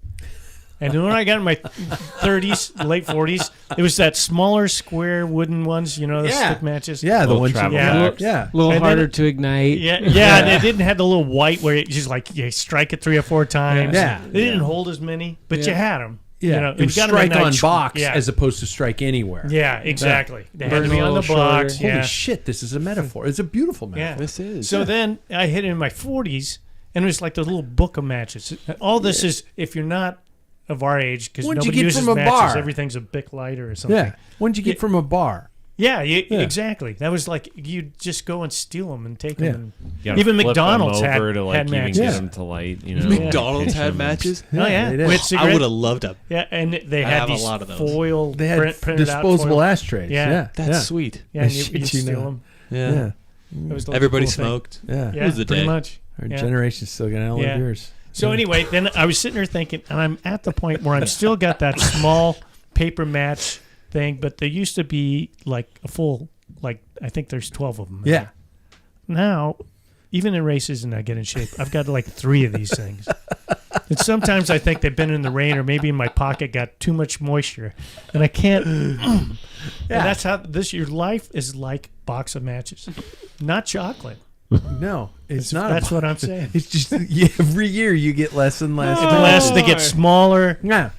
And then when I got in my 30s, late 40s, it was that smaller square wooden ones, the stick matches. Yeah, the Little ones. travel Yeah. packs. Yeah. A little And then harder it- to ignite. Yeah, and it didn't have the little white where it just you strike it 3 or 4 times. Yeah. They didn't hold as many, but Yeah. you had them. Yeah. and It was you got 'em in strike on night- box yeah. as opposed to strike anywhere. Yeah, exactly. They had Burn to a be on the little box. shorter. Yeah. Holy shit, this is a metaphor. It's a beautiful Yeah. metaphor. This is. So then I hit it in my 40s, and it was like the little book of matches. All this is, if you're not of our age, because What'd you nobody get uses from a matches, bar? everything's a Bic lighter or something. Yeah. When did you get from a bar? Yeah, exactly. That was you just go and steal them and take them. Yeah. And, You gotta Even flip McDonald's them had- over to had even matches. get Yeah. them to light. McDonald's pitch had them. matches. oh yeah, they did. with I cigarette. would have loved them. Yeah, and they I had have a these lot of those. foil. They had printed out disposable foil. ashtrays. Yeah. Yeah. That's sweet. Yeah, and Shit, you you steal know. them. Yeah. Yeah. It was the Everybody cool thing. smoked. Yeah. Yeah, was the pretty day. much. Our Yeah. generation's still going to outlive Yeah. yours. So anyway, then I was sitting there thinking, and I'm at the point where I'm still got that small paper match thing, but there used to be a full, I think there's 12 of them. Yeah. Now, even in races and I get in shape, I've got like 3 of these things. And sometimes I think they've been in the rain or maybe in my pocket got too much moisture and I can't. And that's how your life is like box of matches, not chocolate. No, it's not. That's what I'm saying. It's just every year you get less and less. Unless they get smaller, Yeah.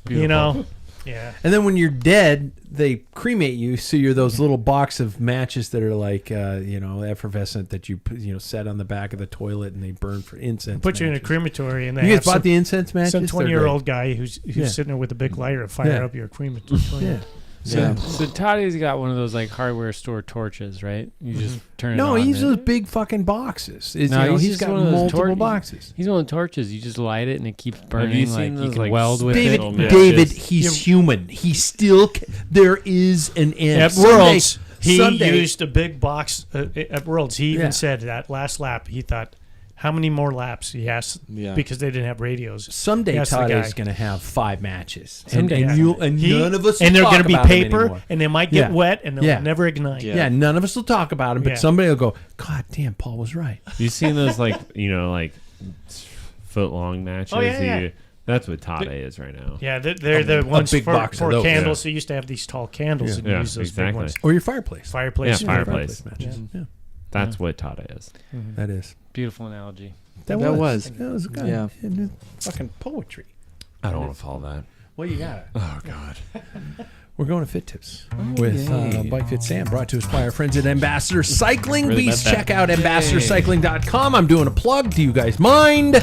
you know. Yeah. And then when you're dead, they cremate you, so you're those little box of matches that are like, effervescent that you set on the back of the toilet and they burn for incense. Put you in a matches. crematory and they You have guys bought the incense matches? some They're 20-year-old guy who's Yeah. sitting there with a big lighter to fire up your crematory. great. Yeah. So Toddy's got one of those like hardware store torches, right? You just turn it No, on. he's and- those big fucking boxes. No, he's he's just got one of those multiple boxes. He's one of the torches. You just light it and it keeps burning. you seen You those, can like, weld with David, it. Yeah. David, Just- he's human. He still. There is an end. At Someday- Worlds, he someday- used a big box. At Worlds, he even Yeah. said that last lap, he thought, how many more laps? He asked, because they didn't have radios. Someday That's the Todd guy. is going to have 5 matches. Someday, and yeah. none of us and will they're talk going to be about him paper, anymore. and they might get Yeah. wet, and they'll Yeah. never ignite. Yeah, none of us will talk about him, but Yeah. somebody will go, God damn, Paul was right. You seen those like foot long matches? Oh, yeah. That's what Tade is right now. Yeah, they're the ones big for box of those, candles. They used to have these tall candles and Yeah, use those exactly. big ones. Or your fireplace. Fireplace. Yeah, fireplace. matches. Yeah. That's what Tade is. That is. Beautiful analogy. That That was. was. That was good. Yeah. Fucking poetry. I don't want to follow that. Well, you got it. Oh God. We're going to Fit Tips with Bike Fit Sam, brought to us by our friends at Ambassador Cycling. Really Please meant that. check out ambassadorcycling.com. I'm doing a plug. Do you guys mind?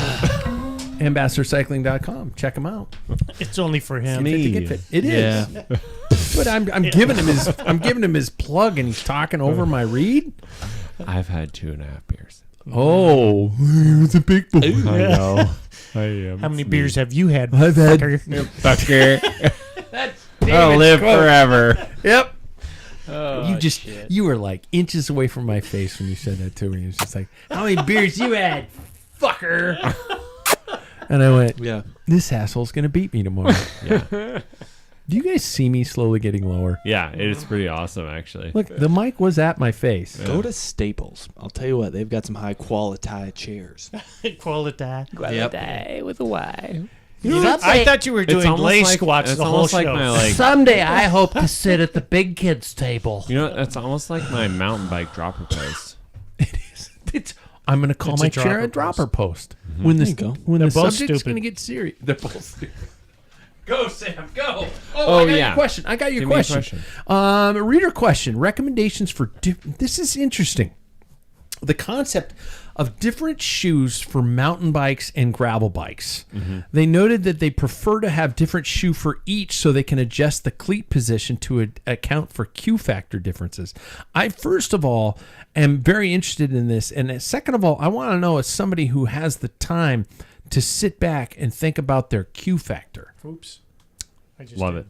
ambassadorcycling.com. Check them out. It's only for him. Fit to get fit. It is. Yeah. But I'm giving him his plug, and he's talking over my read. I've had 2.5 beers. Oh, it's a big boy. I know. I am. How many beers have you had? I've had- fucker? Fucker. I'll live forever. Yep. Oh, You were like inches away from my face when you said that to me. It was just like, how many beers you had, fucker? And I went, Yeah. this asshole's gonna beat me tomorrow. Yeah. Do you guys see me slowly getting lower? Yeah, it's pretty awesome actually. Look, the mic was at my face. Go to Staples. I'll tell you what, they've got some high quality chairs. Quality. Day with a Y. You know, I thought you were It's doing almost lay like- squats it's the whole almost show. like my like. Someday I hope to sit at the big kids table. You know, that's almost like my mountain bike dropper post. It is. I'm gonna call It's my a chair a dropper dropper post. When There you go. when They're the both subject's stupid. gonna get serious, they're both stupid. Go, Sam, go. Oh, I got yeah. your question. I got your Give me a question. A reader question. Recommendations for this is interesting. The concept of different shoes for mountain bikes and gravel bikes. They noted that they prefer to have different shoe for each so they can adjust the cleat position to account for Q factor differences. I, first of all, am very interested in this. And second of all, I want to know as somebody who has the time to sit back and think about their Q factor. Oops. I just Love did. it.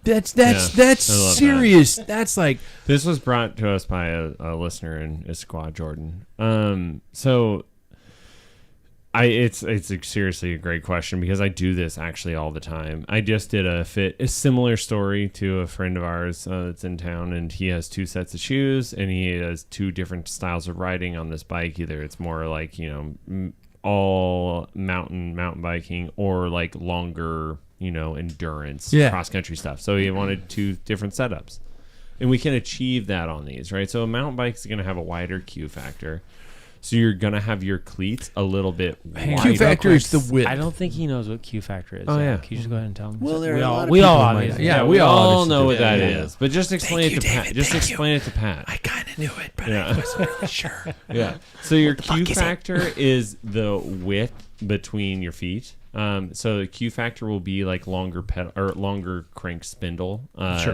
That's Yeah, I love that. serious. That's like This was brought to us by a listener in Issaquah, Jordan. So it's seriously a great question because I do this actually all the time. I just did a similar story to a friend of ours that's in town, and he has 2 sets of shoes, and he has 2 different styles of riding on this bike. Either it's more like all mountain biking, or like longer endurance cross country stuff. So he wanted 2 different setups. And we can achieve that on these, right? So a mountain bike is going to have a wider Q factor. So you're going to have your cleats a little bit wider. Q factor is the width. I don't think he knows what Q factor is. Oh, yeah. Can you just go ahead and tell him? Well, there we are a all, lot of we people all who might- obviously. yeah, we all obviously know do what that that. is. But just explain it to Pat. Just explain it to Pat. I kind of knew it, but Yeah. I wasn't really sure. Yeah. So your Q factor is the width between your feet. So the Q factor will be like longer pedal or longer crank spindle.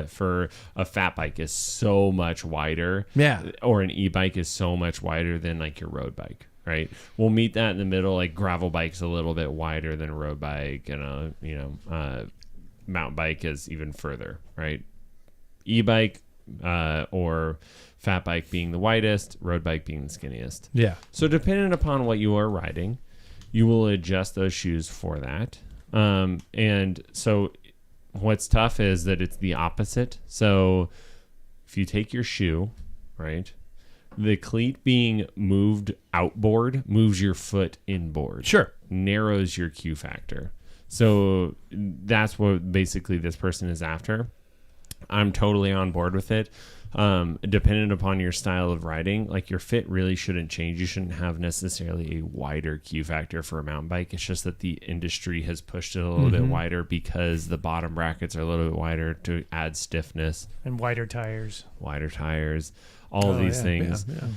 For a fat bike is so much wider. Yeah. Or an e-bike is so much wider than like your road bike. Right. We'll meet that in the middle. Like gravel bike's a little bit wider than a road bike, and mountain bike is even further. Right. E-bike or fat bike being the widest, road bike being the skinniest. Yeah. So depending upon what you are riding, you will adjust those shoes for that. And so what's tough is that it's the opposite. So if you take your shoe, right, the cleat being moved outboard moves your foot inboard. Sure. Narrows your Q factor. So that's what basically this person is after. I'm totally on board with it. Dependent upon your style of riding, like your fit really shouldn't change. You shouldn't have necessarily a wider Q factor for a mountain bike. It's just that the industry has pushed it a little bit wider because the bottom brackets are a little bit wider to add stiffness. And wider tires. All of these things. Yeah.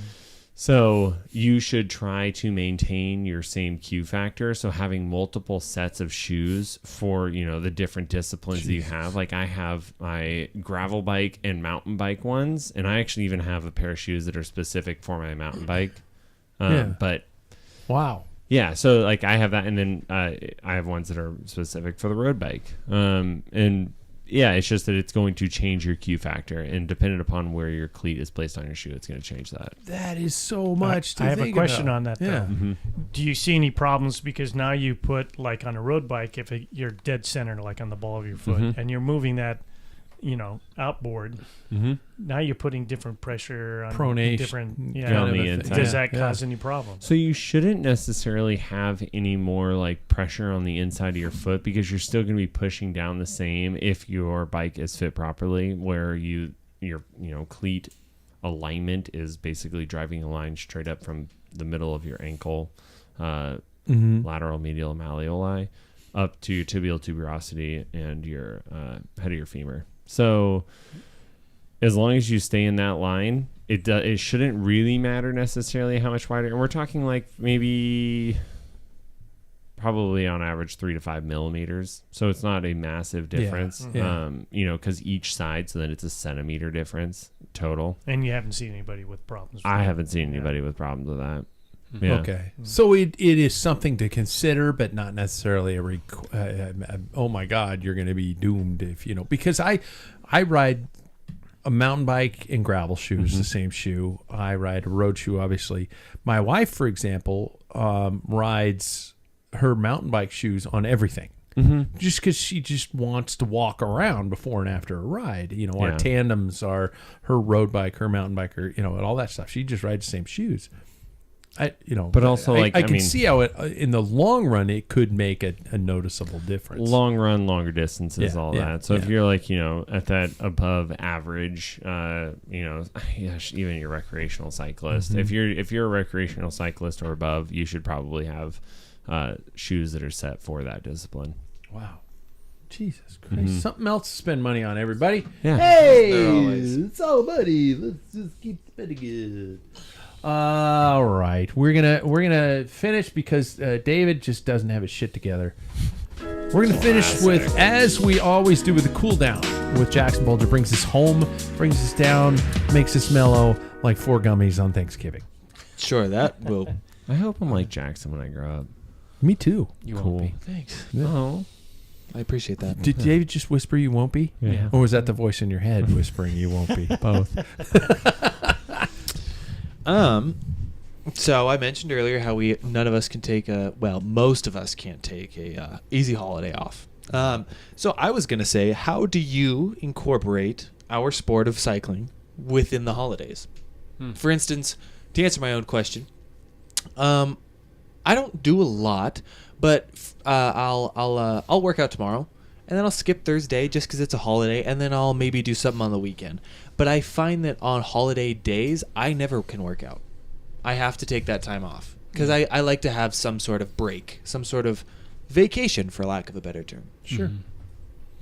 So you should try to maintain your same Q factor. So having multiple sets of shoes for, the different disciplines that you have. Like I have my gravel bike and mountain bike ones, and I actually even have a pair of shoes that are specific for my mountain bike. But wow. Yeah, so like I have that, and then I have ones that are specific for the road bike. And yeah, it's just that it's going to change your Q factor, and dependent upon where your cleat is placed on your shoe, it's going to change that. That is so much to I have a think question about. on that, though. Yeah. Do you see any problems? Because now you put, like on a road bike, if you're dead center, like on the ball of your foot, and you're moving that, outboard, now you're putting different pressure on Pronation. different, on the inside. Does that cause any problems? So you shouldn't necessarily have any more like pressure on the inside of your foot, because you're still going to be pushing down the same if your bike is fit properly, where your cleat alignment is basically driving a line straight up from the middle of your ankle, lateral medial malleoli, up to your tibial tuberosity and your head of your femur. So as long as you stay in that line, it shouldn't really matter necessarily how much wider. And we're talking like maybe probably on average 3 to 5 millimeters. So it's not a massive difference, because each side, so then it's a centimeter difference total. And you haven't seen anybody with problems with I that. haven't seen anybody with problems with that. Yeah. Okay. So it is something to consider, but not necessarily oh my God, you're going to be doomed if, because I ride a mountain bike and gravel shoes, the same shoe. I ride a road shoe, obviously. My wife, for example, rides her mountain bike shoes on everything. Just because she just wants to walk around before and after a ride. Our tandems are her road bike, her mountain bike, and all that stuff. She just rides the same shoes. But also, I can see how it in the long run it could make a noticeable difference. Long run, longer distances, all that. So if you're like at that above average, even your recreational cyclist. If you're a recreational cyclist or above, you should probably have shoes that are set for that discipline. Wow. Jesus Christ. Something else to spend money on, everybody. Yeah. Hey, it's all buddy. Let's just keep spending it. All right, we're gonna finish because David just doesn't have his shit together. We're gonna finish with, as we always do, with a cool down with Jackson Bulger. Brings us home, brings us down, makes us mellow like 4 gummies on Thanksgiving. Sure, that will. I hope I'm like Jackson when I grow up. Me too. You Cool. won't be. Thanks. Oh, I appreciate that. Did David just whisper you won't be? Yeah. Or was that the voice in your head whispering you won't be? both. So I mentioned earlier how none of us can take most of us can't take a easy holiday off. So I was gonna say, how do you incorporate our sport of cycling within the holidays? For instance, to answer my own question, I don't do a lot, but I'll work out tomorrow, and then I'll skip Thursday just because it's a holiday, and then I'll maybe do something on the weekend. But I find that on holiday days, I never can work out. I have to take that time off because I like to have some sort of break, some sort of vacation, for lack of a better term. Sure.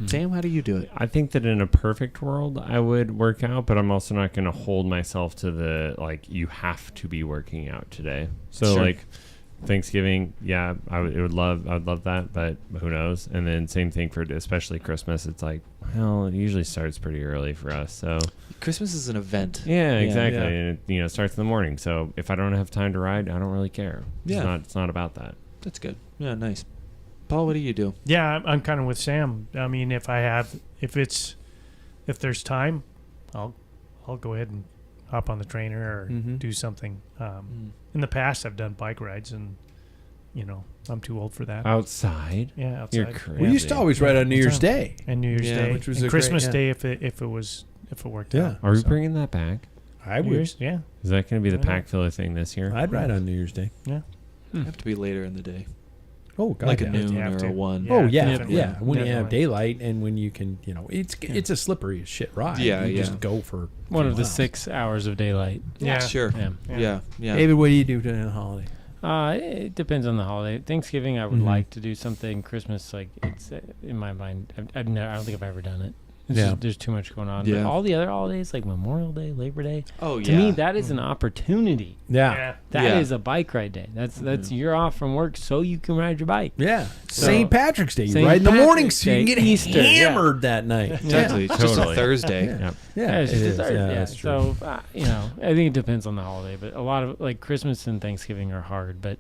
Sam, how do you do it? I think that in a perfect world, I would work out, but I'm also not going to hold myself to the, you have to be working out today. So, Sure. Thanksgiving, yeah, I would love that, but who knows? And then same thing for especially Christmas. It's it usually starts pretty early for us. So Christmas is an event. yeah, exactly. Yeah. And it starts in the morning. So if I don't have time to ride, I don't really care. Yeah. It's not about that. That's good. Yeah, nice. Paul, what do you do? Yeah, I'm kind of with Sam. I mean, if there's time, I'll go ahead and hop on the trainer or do something. In the past, I've done bike rides, and I'm too old for that. Outside? Yeah, outside. You're Yeah. crazy. We used to always ride on New Year's Anytime. Day. And New Year's Yeah, Day, which was and a great- Christmas yeah. Day if it worked Yeah. out. Are we So, bringing that back? I New would. Year's? Yeah. Is that going to be the Packfiller thing this year? I'd ride on New Year's Day. Yeah. Have to be later in the day, Oh, God, like yeah. a noon You have or to. a 1. Yeah. Oh yeah, definitely. yeah. When you have Definitely. daylight and when you can, it's a slippery as shit ride. Yeah, you yeah. just go for One of the miles. 6 hours of daylight. Yeah. Sure. Yeah. Yeah. David, what do you do during the holiday? It depends on the holiday. Thanksgiving, I would like to do something. Christmas, like it's in my mind. I don't think I've ever done it. Yeah. There's too much going on. Yeah. But all the other holidays, like Memorial Day, Labor Day, Oh, to me that is an opportunity. Yeah. That is Yeah. a bike ride day. That's you're off from work so you can ride your bike. Yeah. So- St. Patrick's Day. You St. ride in the Patrick's morning so you can Day, get Easter, hammered that night. Exactly. It's just a Totally. Thursday. Yeah. Yep. Yeah, it's it just a is. Thursday. Yeah, Yeah, that's true. so I think it depends on the holiday, but a lot of like Christmas and Thanksgiving are hard, but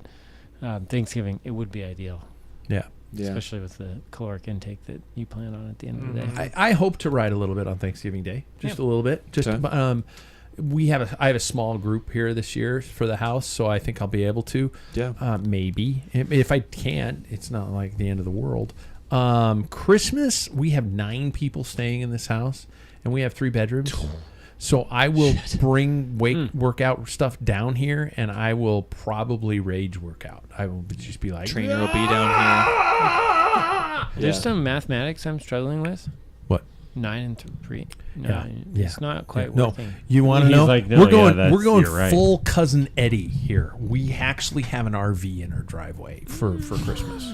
Thanksgiving it would be ideal, Yeah. Yeah. especially with the caloric intake that you plan on at the end of the day. I hope to ride a little bit on Thanksgiving Day, just a little bit. Just Okay. I have a small group here this year for the house, so I think I'll be able to. Yeah. Maybe if I can't, it's not like the end of the world. Christmas, we have 9 people staying in this house, and we have 3 bedrooms. So I will bring workout stuff down here, and I will probably rage workout. I will just be like, Trainer will be down here. There's Yeah. some mathematics I'm struggling with. What? 9 and 3. No, Yeah. it's not quite No, working. you want to He's know? like, no, we're yeah, going. that's- we're going you're right. full cousin Eddie here. We actually have an RV in our driveway for Christmas.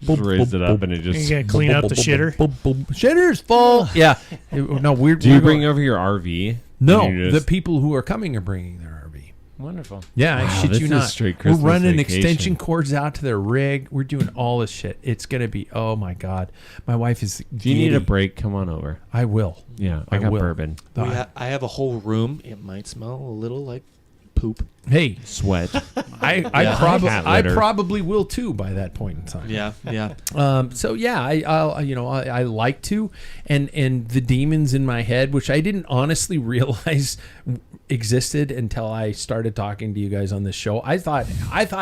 Just raised it up and it just. You gotta clean out the shitter. Shitter's full. Yeah. No, we're. Do you we're bring going- over your RV? No, And you the just- people who are coming are bringing their RV. Wonderful. Yeah, I Wow, shit this you is not. straight We're Christmas running vacation. extension cords out to their rig. We're doing all this shit. It's gonna be. Oh my god, my wife is. Do you need a giddy. break? Come on over. I will. Yeah, I I got will. bourbon. I have a whole room. It might smell a little like poop. Hey, Sweat. I Cat litter. probably will too by that point in time. Yeah. Yeah. So yeah, I like to, and the demons in my head, which I didn't honestly realize existed until I started talking to you guys on this show. I thought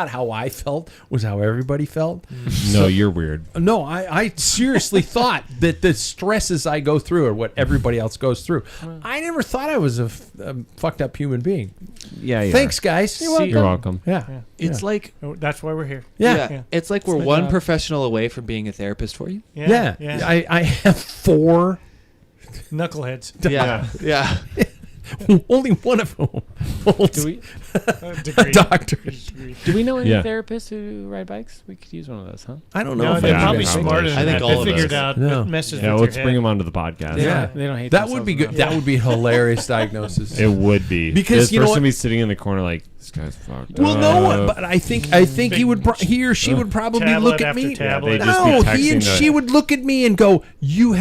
how I felt was how everybody felt. No, you're weird. No, I seriously thought that the stresses I go through are what everybody else goes through. I never thought I was a fucked up human being. Yeah, you Thanks, guys. You're welcome. Yeah. It's like Oh, that's why we're here. Yeah. yeah. It's like we're my one job. professional away from being a therapist for you. Yeah. I have 4 Knuckleheads. Yeah. Yeah. only one of whom holds Do we Degree. doctors. do we know any Yeah. therapists who ride bikes? We could use one of those, huh? I don't know No, if they're I probably should. smarter than I think that. all of They figured us. out No. what messes Yeah, with let's your bring head. him onto the podcast. Yeah. They don't hate That would be good. themselves That would be a hilarious diagnosis. It would be Because this you know person what? be sitting in the corner like this guy's fucked. Well, no, up. but I think he would he or she would probably Tablet look at after me. tablet. They'd just be No, he texting and the- she would look at me and go, "You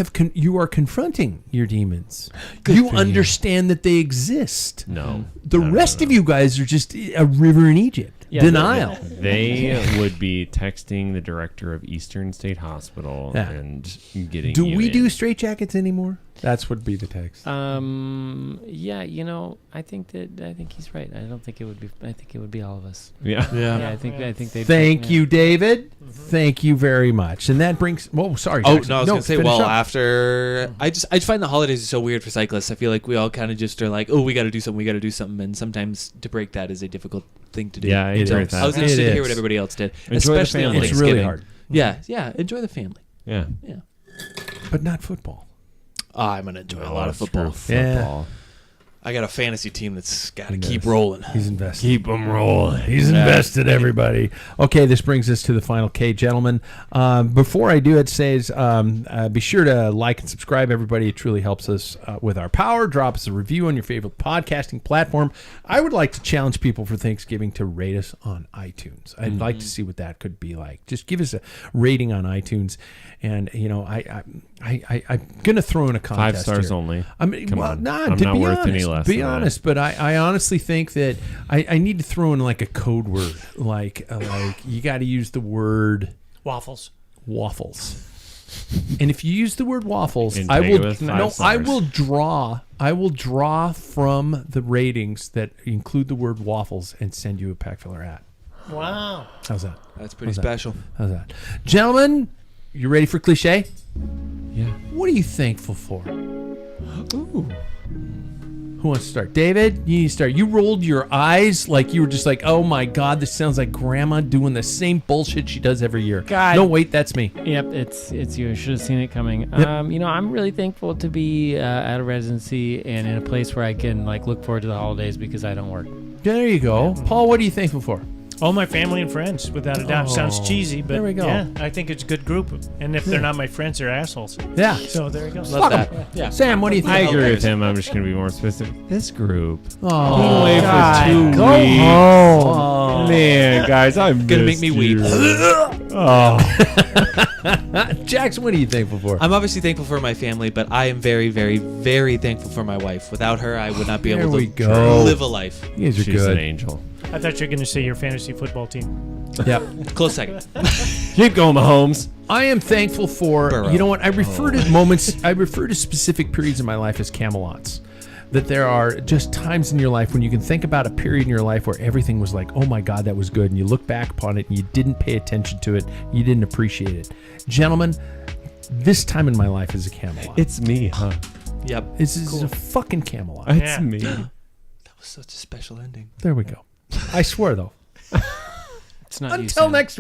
are confronting your demons. You understand that they exist. No. The No, no, rest no. of you guys are just a river in Egypt. Yeah, Denial." They would be texting the director of Eastern State Hospital Yeah. and getting. Do you we in. do straitjackets anymore? That's would be the text. Yeah, I think he's right. I don't think it would be. I think it would be all of us. Yeah. Yeah, I think they. Thank you, David. Thank you very much. And that brings. Oh, sorry. Oh Jackson. no, I was gonna say. finish Well, up. after I find the holidays so weird for cyclists. I feel like we all kind of just are like, oh, we got to do something, and sometimes to break that is a difficult thing to do. Yeah, I agree with I that. was interested It to hear is. what everybody else did, Enjoy the especially on family. it's Thanksgiving. really hard, Yeah, enjoy the family. Yeah. Yeah, but not football. I'm gonna enjoy a lot of Screw football. football. I got a fantasy team that's got to He keep does. rolling. He's invested. Keep them rolling. He's invested, everybody. Okay, this brings us to the final K, gentlemen. Before I do it, says be sure to like and subscribe, everybody. It truly helps us with our power. Drop us a review on your favorite podcasting platform. I would like to challenge people for Thanksgiving to rate us on iTunes. I'd like to see what that could be like. Just give us a rating on iTunes. And, I'm going to throw in a 5 contest stars here. only. I mean, Come well, on. nah, I'm to not be worth honest, any less Be than that. honest, but I honestly think that I need to throw in like a code word, like you got to use the word Waffles. waffles. And if you use the word waffles, And I take will it with 5 no, I stars. will draw from the ratings that include the word waffles and send you a Packfiller hat. Wow. How's that? That's pretty How's that? special. How's that, gentlemen? You ready for cliche? Yeah. What are you thankful for? Ooh. Who wants to start? David, you need to start. You rolled your eyes like you were just like, oh my God, this sounds like grandma doing the same bullshit she does every year. God. No, wait, that's me. Yep, it's you. I should have seen it coming. Yep. I'm really thankful to be at a residency and in a place where I can like look forward to the holidays because I don't work. There you go. Paul, what are you thankful for? All my family and friends, without a doubt. Sounds cheesy, but there we go. yeah, I think it's a good group. And if they're not my friends, they're assholes. Yeah. So there you go. Love that. Yeah. Sam, what do you think? I agree with him. I'm just going to be more specific. This group. Oh, Been away God. for 2 weeks. Go home. Oh. Man, guys, I'm Gonna make me weep. Oh, Jackson, what are you thankful for? I'm obviously thankful for my family, but I am very, very, very thankful for my wife. Without her, I would not be There able we to go. live a life. You guys are she's an good. angel. I thought you were going to say your fantasy football team. Yep. Close second. Keep going, Mahomes. I am thankful for, Burrow. you know what, I refer to moments, I refer to specific periods in my life as Camelots. That there are just times in your life when you can think about a period in your life where everything was like, oh my God, that was good. And you look back upon it and you didn't pay attention to it. You didn't appreciate it. Gentlemen, this time in my life is a Camelot. It's me, huh? Yep. This is a fucking Camelot. It's Yeah. me. That was such a special ending. There we go. I swear, though. It's not you, Until Sam. next week.